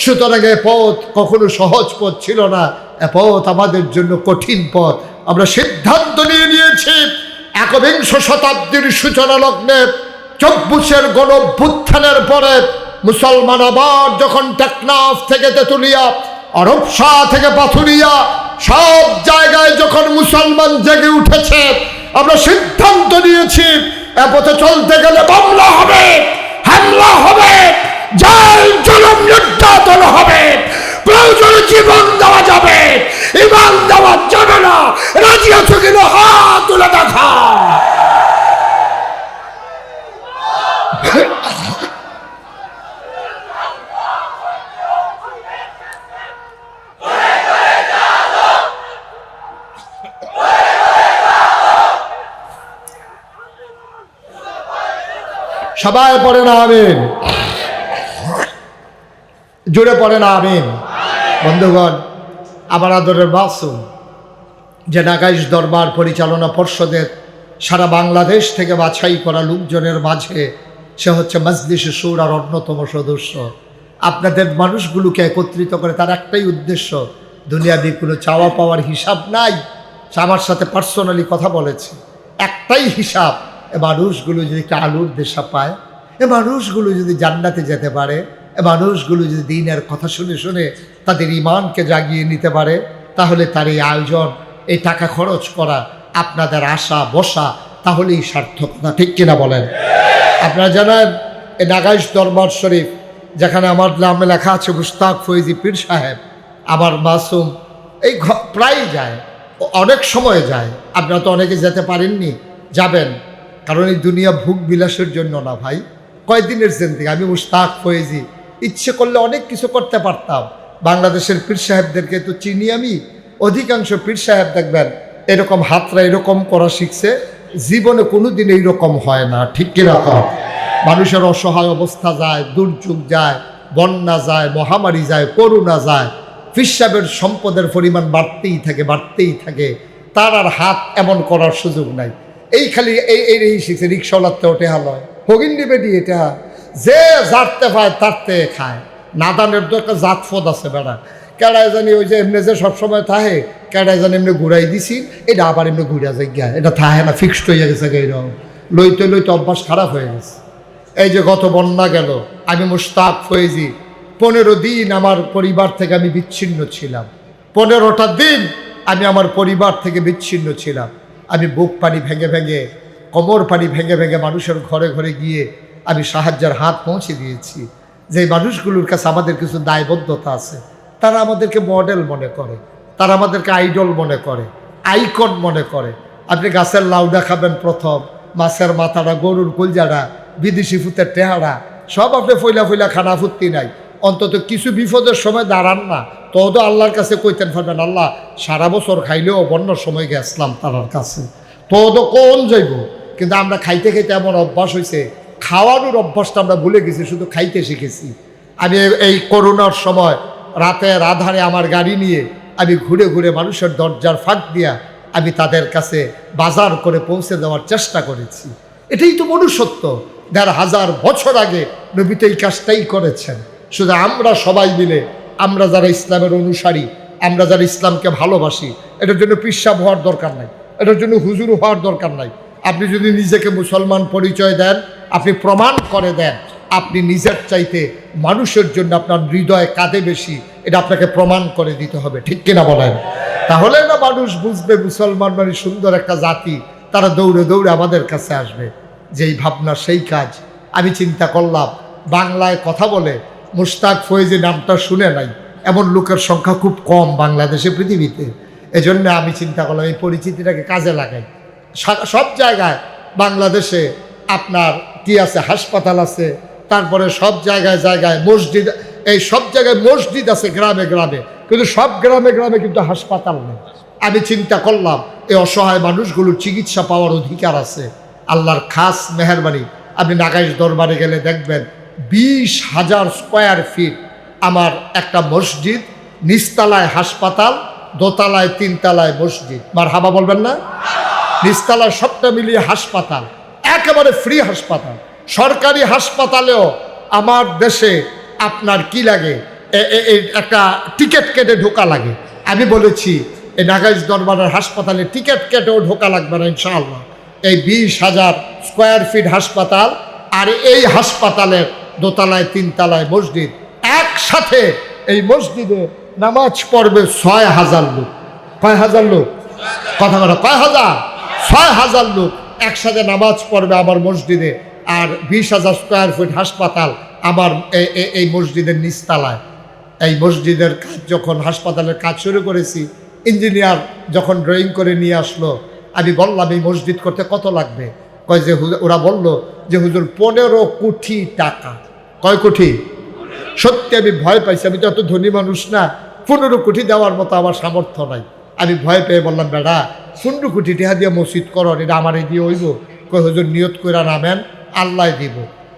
সুতরাং এ পথ কখনো সহজ পথ ছিল না, এ পথ আমাদের জন্য কঠিন পথ। আমরা সিদ্ধান্ত নিয়ে নিয়েছি, একবিংশ শতাব্দীর সূচনা লগ্নে 24 গণঅভ্যুত্থানের পরে মুসলমান আবার যখন টেকনাফ থেকে তেতুলিয়া, অরবসা থেকে পাথুরিয়া, সব জায়গায় যখন মুসলমান জেগে উঠেছে, আমরা সিদ্ধান্ত নিয়েছি, এ পথে চলতে গেলে মামলা হবে, হামলা হবে, জেল জুলুম নির্যাতন হবে, প্রয়োজনে জীবন দেওয়া যাবে, ঈমান দেওয়া যাবে না। রাজি আছো কিনা হাত তুলে দেখা। সবাই পড়ে না আমিন, জোরে পড়ে না আমিন। বন্ধুগণ, আমার আদরের মাসুম যে নাগাইশ দরবার পরিচালনা পর্ষদের সারা বাংলাদেশ থেকে বাছাই করা লোকজনের মাঝে সে হচ্ছে মজলিসে শুরার অন্যতম সদস্য। আপনাদের মানুষগুলোকে একত্রিত করে তার একটাই উদ্দেশ্য, দুনিয়াবি কোনো চাওয়া পাওয়ার হিসাব নাই। আমার সাথে পার্সোনালি কথা বলেছে, একটাই হিসাব, এ মানুষগুলো যদি একটা আলুর দেশা পায়, এ মানুষগুলো যদি জান্নাতে যেতে পারে, এ মানুষগুলো যদি দ্বীনের কথা শুনে শুনে তাদের ঈমানকে জাগিয়ে নিতে পারে, তাহলে তার এই আয়োজন, এই টাকা খরচ করা, আপনাদের আশা বসা, তাহলেই সার্থকতা, ঠিক কিনা বলেন? আপনারা জানেন, এই নাগাইশ দরবার শরীফ যেখানে আমার নামে লেখা আছে মুশতাক ফৈজি পীর সাহেব, আমার মাসুম এই প্রায় যায়, অনেক সময় যায়। আপনারা তো অনেকে যেতে পারেননি, যাবেন, কারণ এই দুনিয়া ভোগ বিলাসের জন্য না ভাই, কয়দিনের জিন্দেগি। আমি মুশতাক ফৈজি, ইচ্ছে করলে অনেক কিছু করতে পারতাম। বাংলাদেশের পীর সাহেবদেরকে তো চিনি আমি, অধিকাংশ পীর সাহেব দেখবেন এরকম হাতরা এরকম করা শিখছে, জীবনে কোনো দিন এইরকম হয় না, ঠিক কিরকম? মানুষের অসহায় অবস্থা যায়, দুর্যোগ যায়, বন্যা যায়, মহামারী যায়, করোনা যায়, পীর সাহেবের সম্পদের পরিমাণ বাড়তেই থাকে, বাড়তেই থাকে, তার আর হাত এমন করার সুযোগ নাই। এই খালি এই শিখছে, রিক্সাওয়ালাতে ওঠে হালয়, হগিন নিবে দিয়ে এটা যে জারতে পায় তারতে খায়। নাদানের তো একটা জাতফদ আছে বেড়া, কেডায় জানি ওই যে এমনি যে সবসময় থাহে, কেডায় জানি এমনি ঘুরাই দিছি, এটা আবার এমনি ঘুরা যায় গিয়া, এটা থাহে না, ফিক্সড হয়ে গেছে এইরকম, লইতে লইতে অভ্যাস খারাপ হয়ে গেছে। এই যে গত বন্যা গেল, আমি মুশতাক ফয়েজি 15 দিন আমার পরিবার থেকে আমি বিচ্ছিন্ন ছিলাম। 15টা দিন আমি আমার পরিবার থেকে বিচ্ছিন্ন ছিলাম। আমি বুক পানি ভেঙে ভেঙে, কোমর পানি ভেঙে ভেঙে মানুষের ঘরে ঘরে গিয়ে আমি সাহায্যের হাত পৌঁছে দিয়েছি। যে মানুষগুলোর কাছে আমাদের কিছু দায়বদ্ধতা আছে, তারা আমাদেরকে মডেল মনে করে, তারা আমাদেরকে আইডল মনে করে, আইকন মনে করে। আপনি গাছের লাউডা খাবেন প্রথম, মাছের মাথাটা, গরুর কলজাটা, বিদেশি ফুতের টেহারা সব আপনি ফইলা ফইলা খানা ফুর্তি নাই। অন্তত কিছু বিপদের সময় দাঁড়ান না, তো আল্লাহর কাছে কইতেন পারবেন, আল্লাহ সারা বছর খাইলেও বন্যার সময় গেছিলাম তার কাছে, তো কোন যাইব। কিন্তু আমরা খাইতে খাইতে এমন অভ্যাস হয়েছে, খাওয়ানোর অভ্যাসটা আমরা ভুলে গেছি, শুধু খাইতে শিখেছি। আমি এই করোনার সময় রাতের আধারে আমার গাড়ি নিয়ে আমি ঘুরে ঘুরে মানুষের দরজার ফাঁক দিয়া আমি তাদের কাছে বাজার করে পৌঁছে দেওয়ার চেষ্টা করেছি। এটাই তো মনুষ্যত্ব। 1500 বছর আগে নবী তো এই কাজটাই করেছেন। শুধু আমরা সবাই মিলে, আমরা যারা ইসলামের অনুসারী, আমরা যারা ইসলামকে ভালোবাসি, এটার জন্য পিসাব হওয়ার দরকার নাই, এটার জন্য হুজুর হওয়ার দরকার নাই। আপনি যদি নিজেকে মুসলমান পরিচয় দেন, আপনি প্রমাণ করে দেন আপনি নিজের চাইতে মানুষের জন্য আপনার হৃদয় কাঁদে বেশি, এটা আপনাকে প্রমাণ করে দিতে হবে, ঠিক কিনা বলেন? তাহলে না মানুষ বুঝবে মুসলমান মানে সুন্দর একটা জাতি, তারা দৌড়ে দৌড়ে আমাদের কাছে আসবে। যেই ভাবনা সেই কাজ। আমি চিন্তা করলাম, বাংলায় কথা বলে মুশতাক ফয়েজি নামটা শুনে নাই এমন লোকের সংখ্যা খুব কম বাংলাদেশে, পৃথিবীতে। এজন্য আমি চিন্তা করলাম এই পরিচিতিটাকে কাজে লাগাই। সব জায়গায় বাংলাদেশে আপনার কি আছে, হাসপাতাল আছে, তারপরে সব জায়গায় জায়গায় মসজিদ, এই সব জায়গায় মসজিদ আছে গ্রামে গ্রামে, কিন্তু সব গ্রামে গ্রামে কিন্তু হাসপাতাল নেই। আমি চিন্তা করলাম এই অসহায় মানুষগুলোর চিকিৎসা পাওয়ার অধিকার আছে। আল্লাহর খাস মেহেরবানি, আপনি নাগাইশ দরবারে গেলে দেখবেন 20,000 স্কোয়ার ফিট আমার একটা মসজিদ, নিচতলায় হাসপাতাল, দোতলায় 3 তলায় মসজিদ। মারহাবা বলবেন না? নিচতলায় সবটা মিলিয়ে হাসপাতাল, একেবারে ফ্রি হাসপাতাল। সরকারি হাসপাতালেও আমার দেশে আপনার কি লাগে, একটা টিকিট কেটে ঢোকা লাগে। আমি বলেছি এই নাগাইশ দরবারের হাসপাতালে টিকিট কেটেও ঢোকা লাগবে না ইনশাআল্লাহ। এই 20,000 স্কোয়ার ফিট হাসপাতাল আর এই হাসপাতালের দোতলায় 3 তলায় মসজিদ, একসাথে এই মসজিদে নামাজ পড়বে 6,000 লোক। কয় হাজার লোক? কথা বলো, কয় হাজার? 6,000 লোক একসাথে নামাজ পড়বে আমার মসজিদে। আর 20,000 স্কোয়ার ফিট হাসপাতাল আমার এই মসজিদের নিচতলায়। এই মসজিদের কাজ যখন, হাসপাতালের কাজ শুরু করেছি, ইঞ্জিনিয়ার যখন ড্রয়িং করে নিয়ে আসলো, আমি বললাম এই মসজিদ করতে কত লাগবে? কয় যে ওরা বলল যে হুজুর 15 কোটি টাকা। কয় কোটি? সত্যি আমি ভয় পাইছি, আমি তো এত ধনী মানুষ না, 15 কোটি দেওয়ার মতো আমার সামর্থ্য নাই। আমি ভয় পেয়ে বললাম, বেড়া 15 কোটি টাকা দিয়ে মসজিদ করো, এটা আমার এই দিয়ে হইব? কয় হুজুর নিয়ত করে নামেন, আল্লাহ দিব।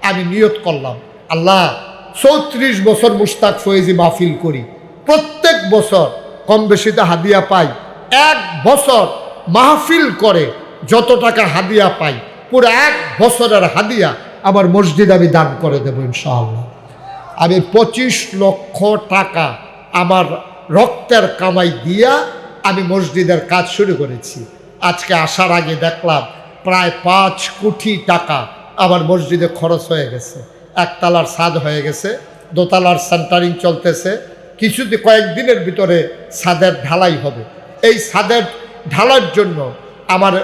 আমি নিয়ত করলাম, আল্লাহ 34 বছর মুশতাক ফয়েজি মাহফিল করি, প্রত্যেক বছর কম বেশিতে হাদিয়া পাই। 1 বছর মাহফিল করে যত টাকা হাদিয়া পাই, পুরো 1 বছরের হাদিয়া আমার মসজিদ আমি দান করে দেবো ইনশাআল্লাহ। আমি 25 লক্ষ টাকা আমার রক্তের কামাই দিয়া আমি মসজিদের কাজ শুরু করেছি। আজকে আসার আগে দেখলাম প্রায় 5 কোটি টাকা আমার মসজিদে খরচ হয়ে গেছে। 1 তলার ছাদ হয়ে গেছে, 2 তলার সেন্টারিং চলতেছে, কয়েকদিনের ভিতরে ছাদের ঢালাই হবে। এই ছাদের ঢালার জন্য আমার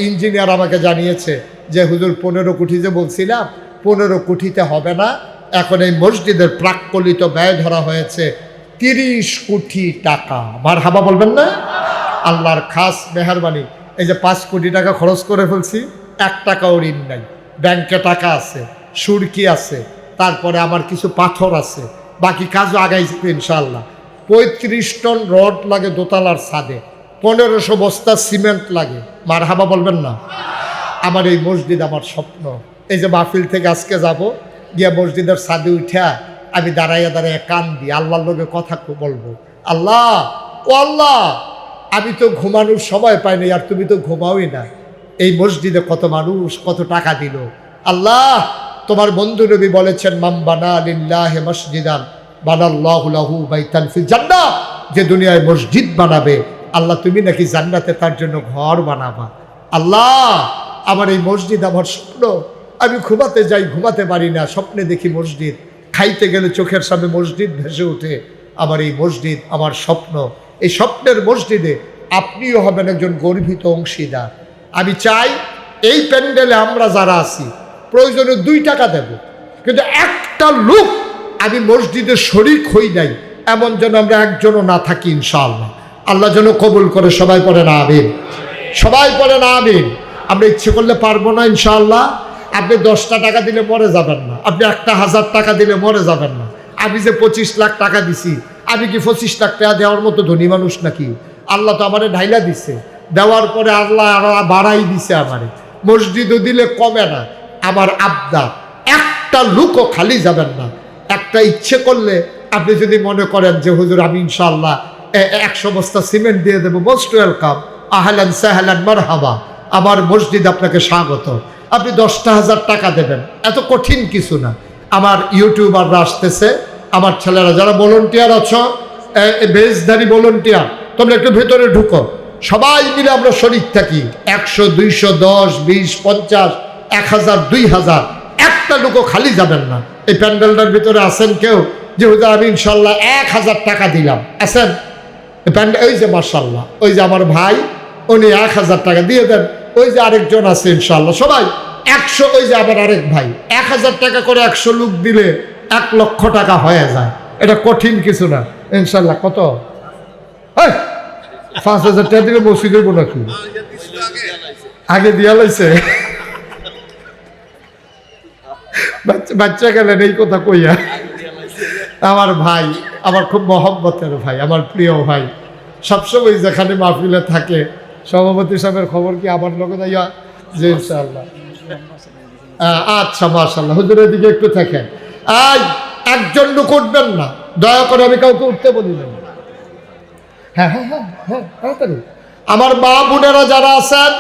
ইঞ্জিনিয়ার আমাকে জানিয়েছে যে হুজুর 15 কোটি যে বলছিলাম, 15 কোটিতে হবে না, এখন এই মসজিদের প্রাক্কলিত ব্যয় ধরা হয়েছে 30 কোটি টাকা। মারহাবা বলবেন না? আল্লাহর খাস মেহেরবানি, এই যে 5 কোটি টাকা খরচ করে ফেলছি, 1 টাকাও ঋণ নাই, ব্যাংকে টাকা আছে, সুরকি আছে, তারপরে আমার কিছু পাথর আছে, বাকি কাজও আগাইছে ইনশাআল্লাহ। 35 টন রড লাগে দোতলার ছাদে, 1500 বস্তা সিমেন্ট লাগে। মারহাবা বলবেন না? আমার এই মসজিদ আমার স্বপ্ন। এই যে মাহফিল থেকে আজকে যাব, গিয়া মসজিদের ছাদে উঠা আমি দাঁড়াইয়া দাঁড়াইয়া কান্দি, আল্লাহর লোকে কথা বলবো, আল্লাহ ও আল্লাহ, আমি তো ঘুমানোর সময় পাইনি, আর তুমি তো ঘুমাওই না। এই মসজিদে কত মানুষ কত টাকা দিল। আল্লাহ, তোমার বন্ধু নবী বলেছেন, মান বানা লিল্লাহি মসজিদান বানাল্লাহু লাহু বাইতান ফিল জান্নাহ, যে দুনিয়ায় মসজিদ বানাবে আল্লাহ তুমি নাকি জান্নাতে তার জন্য ঘর বানাবা। আল্লাহ আমার এই মসজিদ আমার স্বপ্ন, আমি ঘুমাতে যাই ঘুমাতে পারি না, স্বপ্নে দেখি মসজিদ, খাইতে গেলে চোখের সামনে মসজিদ ভেসে ওঠে। আমার এই মসজিদ আমার স্বপ্ন, এই স্বপ্নের মসজিদে আপনিও হবেন একজন গর্বিত অংশীদার। আমি চাই এই প্যান্ডেলে আমরা যারা আছি প্রয়োজনে 2 টাকা দেব, কিন্তু একটা লোক আমি মসজিদে শরিক হই নাই এমন যেন আমরা একজনও না থাকি ইনশাআল্লাহ। আল্লাহ যেন কবুল করে। সবাই পড়েন আমিন, সবাই পড়েন আমিন। আমরা ইচ্ছে করলে পারবো না ইনশাআল্লাহ। আপনি 10টা টাকা দিলে মরে যাবেন না, আপনি 1000 টাকা দিলে মরে যাবেন না। আমি যে 25 লাখ টাকা দিছি, আমি কি 25 লাখ টাকা দেওয়ার মতো ধনী মানুষ নাকি? আল্লাহ তো আমারে ঢাইলা দিছে, দেওয়ার পরে আল্লাহ আরো বাড়াই দিছে আমারে। মসজিদও দিলে কমে না। আমার আবদা, একটা লুকও খালি যাবেন না। একটা ইচ্ছে করলে আপনি যদি মনে করেন যে হুজুর আমি ইনশাআল্লাহ 100 বস্তা সিমেন্ট দিয়ে দেবো, মোস্ট ওয়েলকাম, আহলান সাহলান মারহাবা, আমার মসজিদ আপনাকে স্বাগত। আপনি 10,000 টাকা দেবেন, এত কঠিন কিছু না। আমার ইউটিউবাররা আসতেছে, আমার ছেলেরা যারা ভলান্টিয়ার আছো, বেজদারি ভলান্টিয়ার, তোমরা একটু ভেতরে ঢুকো, সবাই মিলে আমরা শরীক থাকি। 100, 200, 10, 20, 50, 1000, 2000, একটা লোকও খালি যাবেন না। এই প্যান্ডেলটার ভিতরে আছেন কেউ যে হুজুর আমি ইনশাল্লাহ 1000 টাকা দিলাম? আছেন? ওই যে মাশাআল্লাহ, ওই যে আমার ভাই, উনি 1000 টাকা দিয়ে দেন। ওই যে আরেকজন আছে ইনশাআল্লাহ, সবাই 100। ওই যে আবার আরেক ভাই, 1000 টাকা করে 100 লোক দিলে 1 লক্ষ টাকা হয়ে যায়। এটা কঠিন কিছু না ইনশাআল্লাহ। কত? 5000 টাকা দিলে মসজিদ হইব নাকি? আগে দিয়া লাইছে। বাচ্চা গেলেন এই কথা কইয়া। আমার ভাই, আমার খুব মহব্বতের ভাই, আমার প্রিয় ভাই, সবসময় যেখানে মাহফিলে থাকে, সভাপতি সাহেবের খবর কি আমার লোক যাইয়া যে ইনশাআল্লাহ। আচ্ছা মাশাআল্লাহ, হুজুরের দিকে একটু থাকেন। একজন লোক উঠবেন না দয়া করে, আমি কাউকে উঠতে বলি না। হ্যাঁ হ্যাঁ হ্যাঁ হ্যাঁ তাড়াতাড়ি। আমার মা বোনেরা যারা আছেন,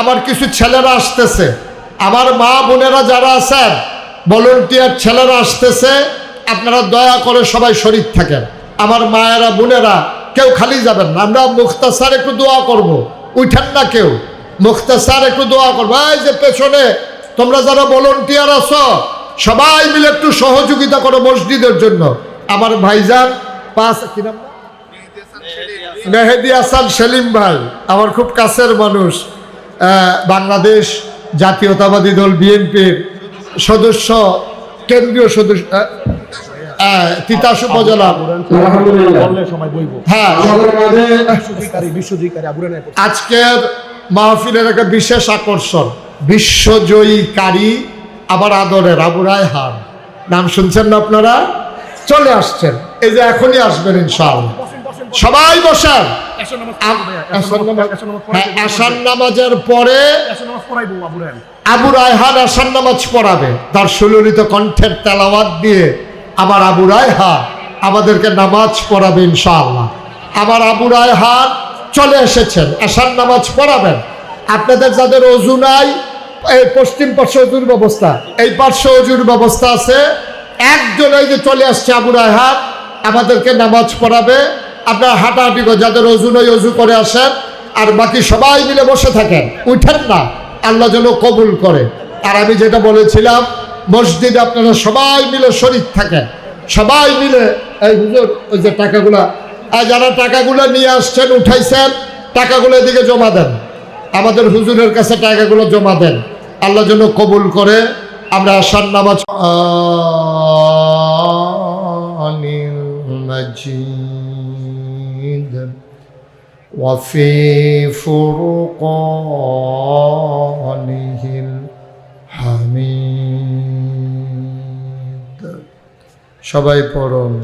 আমার কিছু ছেলেরা আসতেছে, আমার মা বোনেরা যারা আছেন, ভলান্টিয়ার ছেলেরা আসতেছে, আপনারা দয়া করে সবাই শরীক থাকেন। আমার মায়েরা বোনেরা কেউ খালি যাবেন না। আমরা মুখতাসার একটু দোয়া করব, উঠেন না কেউ, মুখতাসার একটু দোয়া করবো। এই যে পেছনে তোমরা যারা ভলান্টিয়ার আছো, সবাই মিলে একটু সহযোগিতা করো মসজিদের জন্য। আমার ভাইজান কি নাম, মেহেদি হাসান সেলিম ভাই, আমার খুব কাছের মানুষ, বাংলাদেশ জাতীয়তাবাদী দল বিএনপির সদস্য, কেন্দ্রীয় সদস্য, তিতাস উপজেলা। হ্যাঁ, আজকের মাহফিলের একটা বিশেষ আকর্ষণ, বিশ্বজয়ী কারি, আবার আদরের আবু রায়হান। নাম শুনছেন না আপনারা? চলে আসছেন, এই যে এখনই আসবেন ইনশাআল্লাহ। সবাই বসেন। আসার নামাজের পরে আবু রায়হান আসার নামাজ পড়াবে, তার সুললিত কণ্ঠের তেলাওয়াত দিয়ে আমার আবু রায়হান আমাদেরকে নামাজ পড়াবে ইনশাআল্লাহ। আমার আবু রায়হান চলে এসেছেন, আসার নামাজ পড়াবেন। আপনাদের যাদের অজু নাই, এই পশ্চিম পার্শ্ব অজুর ব্যবস্থা, এই পার্শ্ব অজুর ব্যবস্থা আছে। একজন এই যে চলে আসছে আবু রায়হান, আমাদেরকে নামাজ পড়াবে। আপনার হাঁটাহাঁটি করে, যাদের অজু নয় অজু করে আসেন, আর বাকি সবাই মিলে বসে থাকেন, উঠেন না, আল্লাহ যেন কবুল করে। আর আমি যেটা বলেছিলাম, মসজিদে আপনারা সবাই মিলে শরীক থাকেন, সবাই মিলে। এই হুজুর, ওই যে টাকাগুলা, যারা টাকাগুলো নিয়ে আসছেন, উঠাইছেন, টাকাগুলো এদিকে জমা দেন, আমাদের হুজুরের কাছে টাকাগুলো জমা দেন, আল্লাহ যেন কবুল করে। আমরা আসার নামাজ وفي فرقانه الحميد। সবাই পড়ুন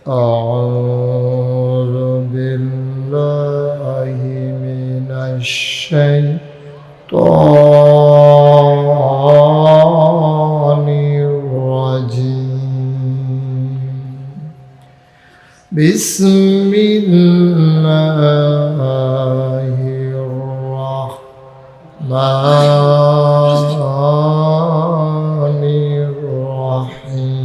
أعوذ بالله من الشيطان الرجيم. بسم الله الرحمن الرحيم.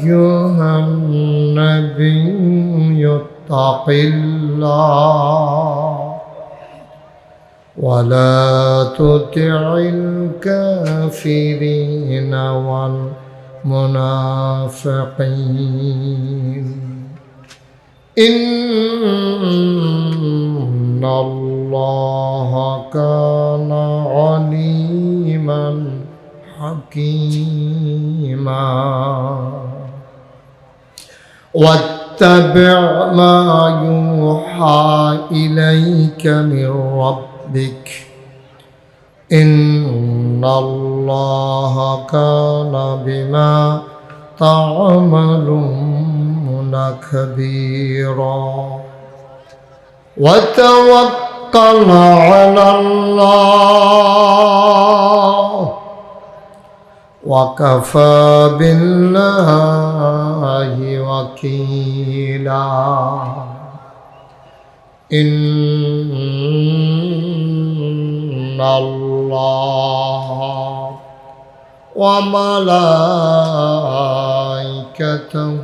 أيها النبي اتق الله ولا تطع الكافرين والمنافقين إن الله كان عليما حكيما واتبع ما يوحى إليك من ربك إن الله كان بما تعملون خبيرا وتوكل على الله وكفى بالله وكيلا إن الله وملائكته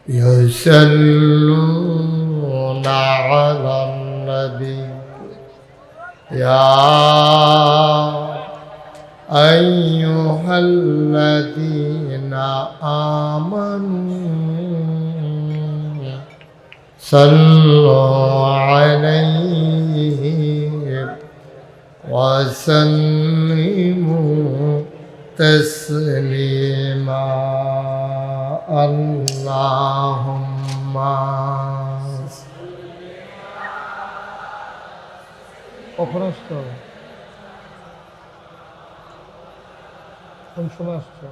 يصلون على النبي يا أيها الذين آمنوا صلوا عليه وسلموا تسليما اللهم কোন সময় আসছো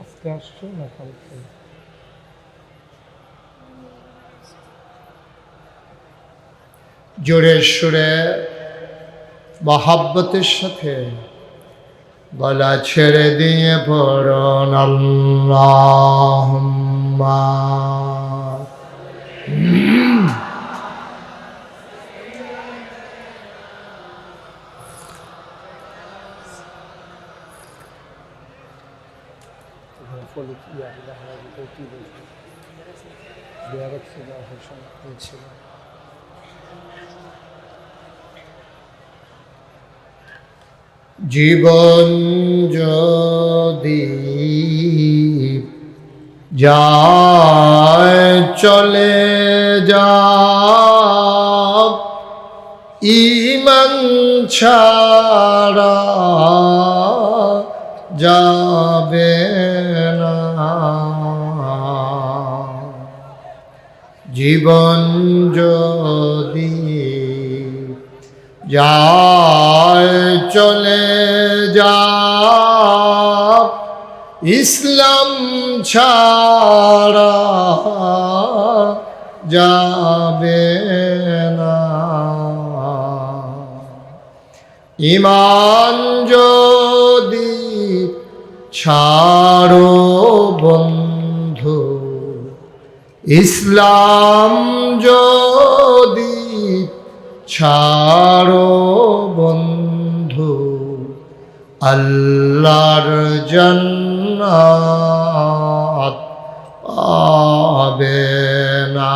আজকে আসছো না কালকে জোরে সুরে মহাব্বতের সাথে গলা ছেড়ে দিয়ে পড়ুন আল্লাহুম্মা জীবন যদি যায় চলে যা ঈমান ছাড়া যাবে না জীবন যদি যায় চলে যা ইসলাম ছাড়া যাবে না ঈমান যদি ছাড়ো বন্ধু ইসলাম যদি ছাড়ো বন্ধু আল্লাহর জান্নাত পাবে না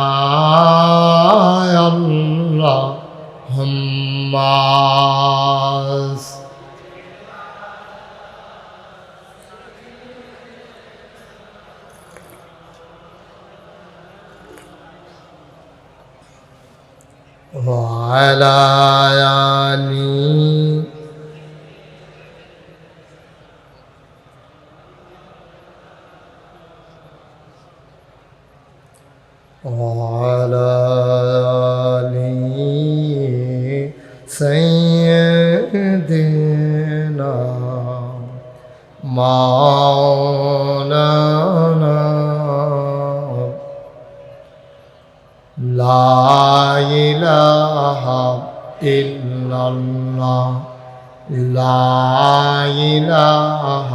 আল্লাহুম্মা وعلى آله وعلى آله سيدنا مولانا لا إله إلا الله لا إله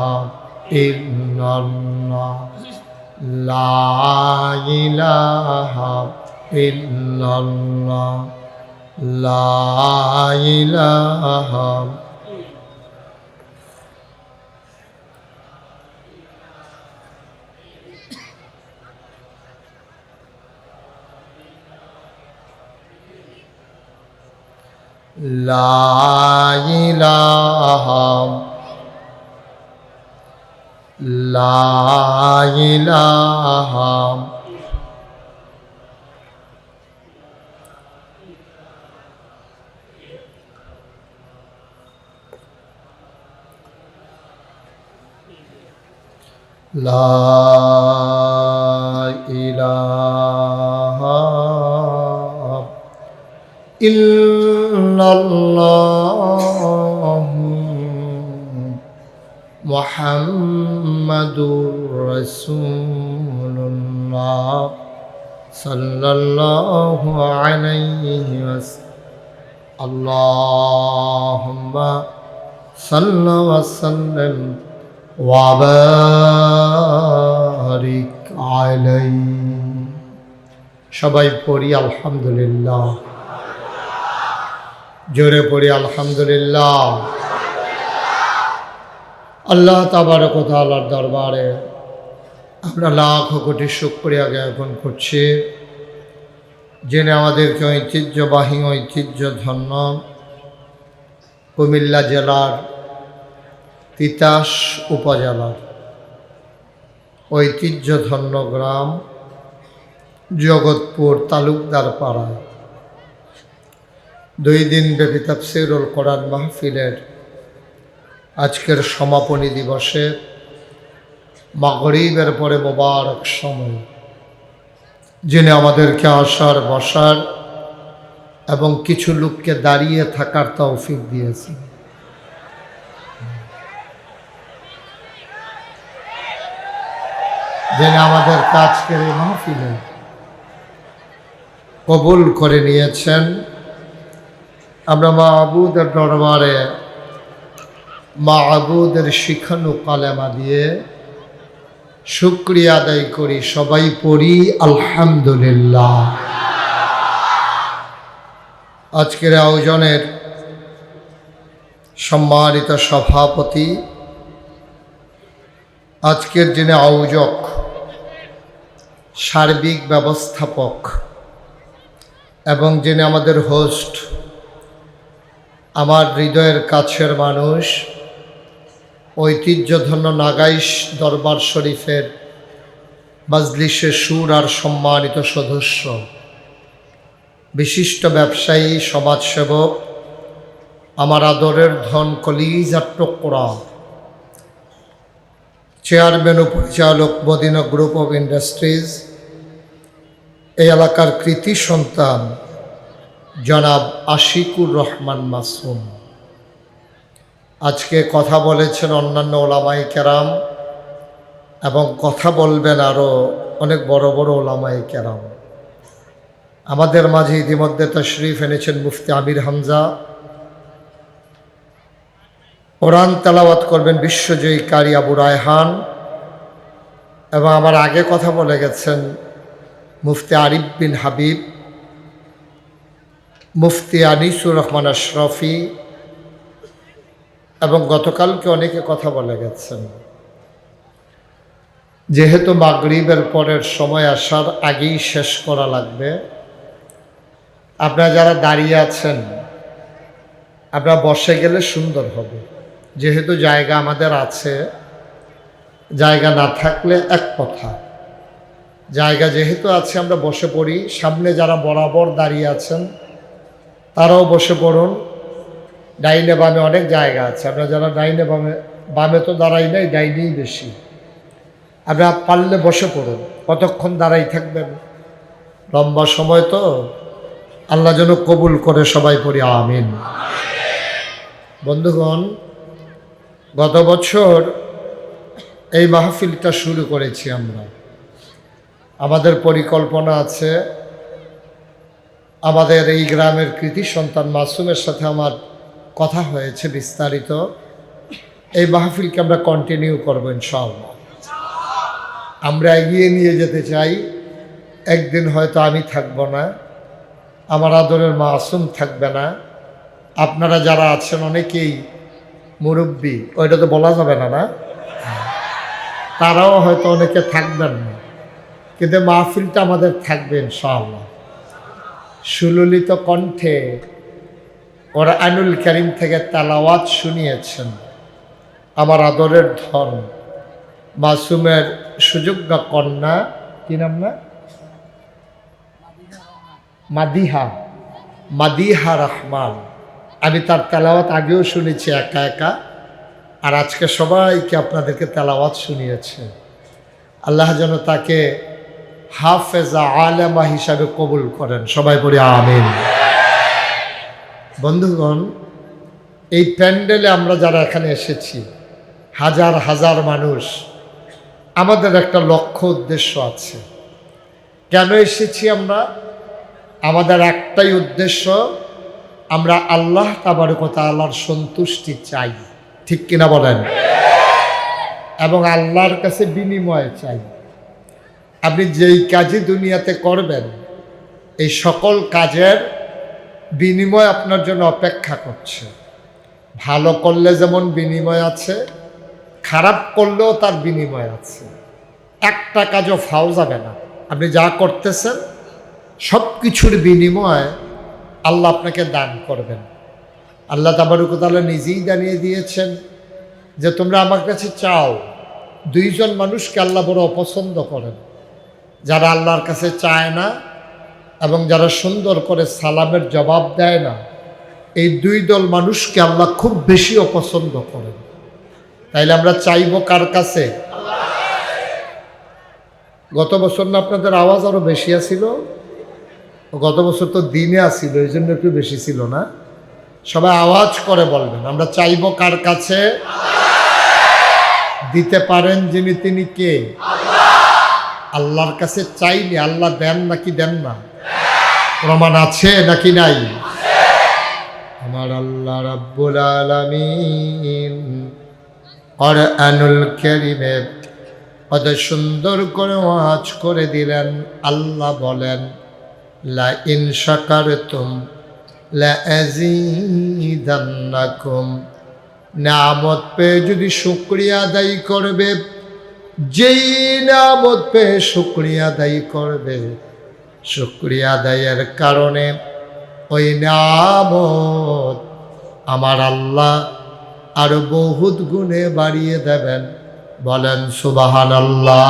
إلا الله لا إله إلا الله لا إله লা ইলাহা লা ইলাহা لا إله إلا الله محمد رسول الله صلى الله عليه وسلم اللهم صل وسلم ওয়াবারিক আলাইহি সবাই পড়ি আলহামদুলিল্লাহ জোরে পড়ি আলহামদুলিল্লাহ আল্লাহ তাবারক ওয়া তাআলার দরবারে আমরা লাখ কোটি শুকরিয়া জ্ঞাপন করছি যিনি আমাদেরকে ঐতিহ্যবাহী ঐতিহ্যধন্য কুমিল্লা জেলার তিতাস উপজেলার ঐতিহ্যধন্য গ্রাম জগৎপুর তালুকদার পাড়ায় 2 দিন ব্যাপী তাফসীরুল কোরআন মাহফিলের আজকের সমাপনী দিবসে মাগরিবের পরে মোবারক সময় যিনি আমাদেরকে আসার বসার এবং কিছু লোককে দাঁড়িয়ে থাকার তৌফিক দিয়েছেন যিনি আমাদের আজকের এই মাহফিলে কবুল করে নিয়েছেন আমরা মাহবুদের দরবারে মাহবুদের শিখানো কালেমা দিয়ে শুকরিয়া আদায় করি সবাই পড়ি আলহামদুলিল্লাহ আজকের আয়োজনের সম্মানিত সভাপতি আজকের যিনি আয়োজক সার্বিক ব্যবস্থাপক এবং যিনি আমাদের হোস্ট আমার হৃদয়ের কাছের মানুষ ঐতিহ্যধন্য নাগাইশ দরবার শরীফের মাজলিসে সুর আর সম্মানিত সদস্য বিশিষ্ট ব্যবসায়ী সমাজসেবক আমার আদরের ধন কলিজার টুকরা চেয়ারম্যান ও পরিচালক মদিনা গ্রুপ অফ ইন্ডাস্ট্রিজ এই এলাকার কৃতি সন্তান জনাব আশিকুর রহমান মাসুম আজকে কথা বলেছেন অন্যান্য ওলামায়ে কেরাম এবং কথা বলবেন আরও অনেক বড় বড় ওলামায়ে কেরাম আমাদের মাঝে ইতিমধ্যে তাশরীফ এনেছেন মুফতি আমির হামজা কোরআন তেলাওয়াত করবেন বিশ্বজয়ী কারি আবু রায়হান এবং আমার আগে কথা বলে গেছেন মুফতি আরিফ বিন হাবিব মুফতি আনিসুর রহমান আশরাফি এবং গতকালকে অনেকে কথা বলে গেছেন যেহেতু মাগরিবের পরের সময় আসার আগেই শেষ করা লাগবে আপনারা যারা দাঁড়িয়ে আছেন আপনারা বসে গেলে সুন্দর হবে যেহেতু জায়গা আমাদের আছে জায়গা না থাকলে এক কথা জায়গা যেহেতু আছে আমরা বসে পড়ি সামনে যারা বরাবর দাঁড়িয়ে আছেন তারাও বসে পড়ুন ডাইনে বামে অনেক জায়গা আছে আপনারা যারা ডাইনে বামে তো দাঁড়াই নাই ডাইনেই বেশি আপনারা পারলে বসে পড়ুন কতক্ষণ দাঁড়াই থাকবেন লম্বা সময় তো আল্লাহ যেন কবুল করে সবাই পড়ি আমিন বন্ধুগণ গত বছর এই মাহফিলটা শুরু করেছি আমরা আমাদের পরিকল্পনা আছে আমাদের এই গ্রামের কৃতি সন্তান মাসুমের সাথে আমার কথা হয়েছে বিস্তারিত এই মাহফিলকে আমরা কন্টিনিউ করব ইনশাআল্লাহ আমরা এগিয়ে নিয়ে যেতে চাই একদিন হয়তো আমি থাকব না আমার আদরের মাসুম থাকবে না আপনারা যারা আছেন অনেকেই মুরব্বী ওইটা তো বলা যাবে না না তারাও হয়তো অনেকে থাকবেন না কিন্তু মাহফিলটা আমাদের থাকবে ইনশাআল্লাহ সুললিত কণ্ঠে কোরআনুল কারীম থেকে তেলাওয়াত শুনিয়েছেন আমার আদরের ধন মাসুমের সুযোগ্য কন্যা, কি নাম না, মাদিহা রহমান। আমি তার তেলাওয়াত আগেও শুনেছি একা একা, আর আজকে সবাইকে আপনাদেরকে তেলাওয়াত শুনিয়েছে। আল্লাহ যেন তাকে হাফেজা আলেমা হিসাবে কবুল করেন, সবাই পড়ি আমিন। বন্ধুগণ, এই প্যান্ডেলে আমরা যারা এখানে এসেছি হাজার হাজার মানুষ, আমাদের একটা লক্ষ্য উদ্দেশ্য আছে। কেন এসেছি আমরা? আমাদের একটাই উদ্দেশ্য, আমরা আল্লাহ তাবারক ওয়া তাআলার সন্তুষ্টি চাই, ঠিক কিনা বলেন? এবং আল্লাহর কাছে বিনিময় চাই। আপনি যেই কাজই দুনিয়াতে করবেন, এই সকল কাজের বিনিময় আপনার জন্য অপেক্ষা করছে। ভালো করলে যেমন বিনিময় আছে, খারাপ করলেও তার বিনিময় আছে। একটা কাজও ফাও যাবে না। আপনি যা করতেছেন সব কিছুর বিনিময় আল্লাহ আপনাকে দান করবেন। আল্লাহ তাবারক ওয়া তাআলা নিজেই জানিয়ে দিয়েছেন যে তোমরা আমার কাছে চাও। দুইজন মানুষকে আল্লাহ বড় অপছন্দ করেন, যারা আল্লাহর কাছে চায় না এবং যারা সুন্দর করে সালামের জবাব দেয় না। এই দুই দল মানুষকে আল্লাহ খুব বেশি অপছন্দ করেন। তাইলে আমরা চাইবো কার কাছে? গত বছর না আপনাদের আওয়াজ আরো বেশি আছিল? গত বছর তো দিনে আসছিল, এই জন্য একটু বেশি ছিল না? সবাই আওয়াজ করে বলবেন আমরা চাইবো কার কাছে? দিতে পারেন যিনি, তিনি কে? আল্লাহর কাছে চাইলে আল্লাহ দেন নাকি দেন না? প্রমাণ আছে নাকি নাই? আমার আল্লাহ রাব্বুল আলামিন কোরআনুল কারীমে কত সুন্দর করে ওয়াজ করে দিলেন। আল্লাহ বলেন লা ইন শাকারতুম লা আযীদান্নাকুম। নিয়ামত পেয়ে যদি শুকরিয়া আদায় করবে, যেই নিয়ামত পেয়ে শুকরিয়া আদায় করবে, শুকরিয়া আদায়ের কারণে ওই নিয়ামত আমার আল্লাহ আরো বহুত গুণে বাড়িয়ে দেবেন। বলেন সুবহানাল্লাহ।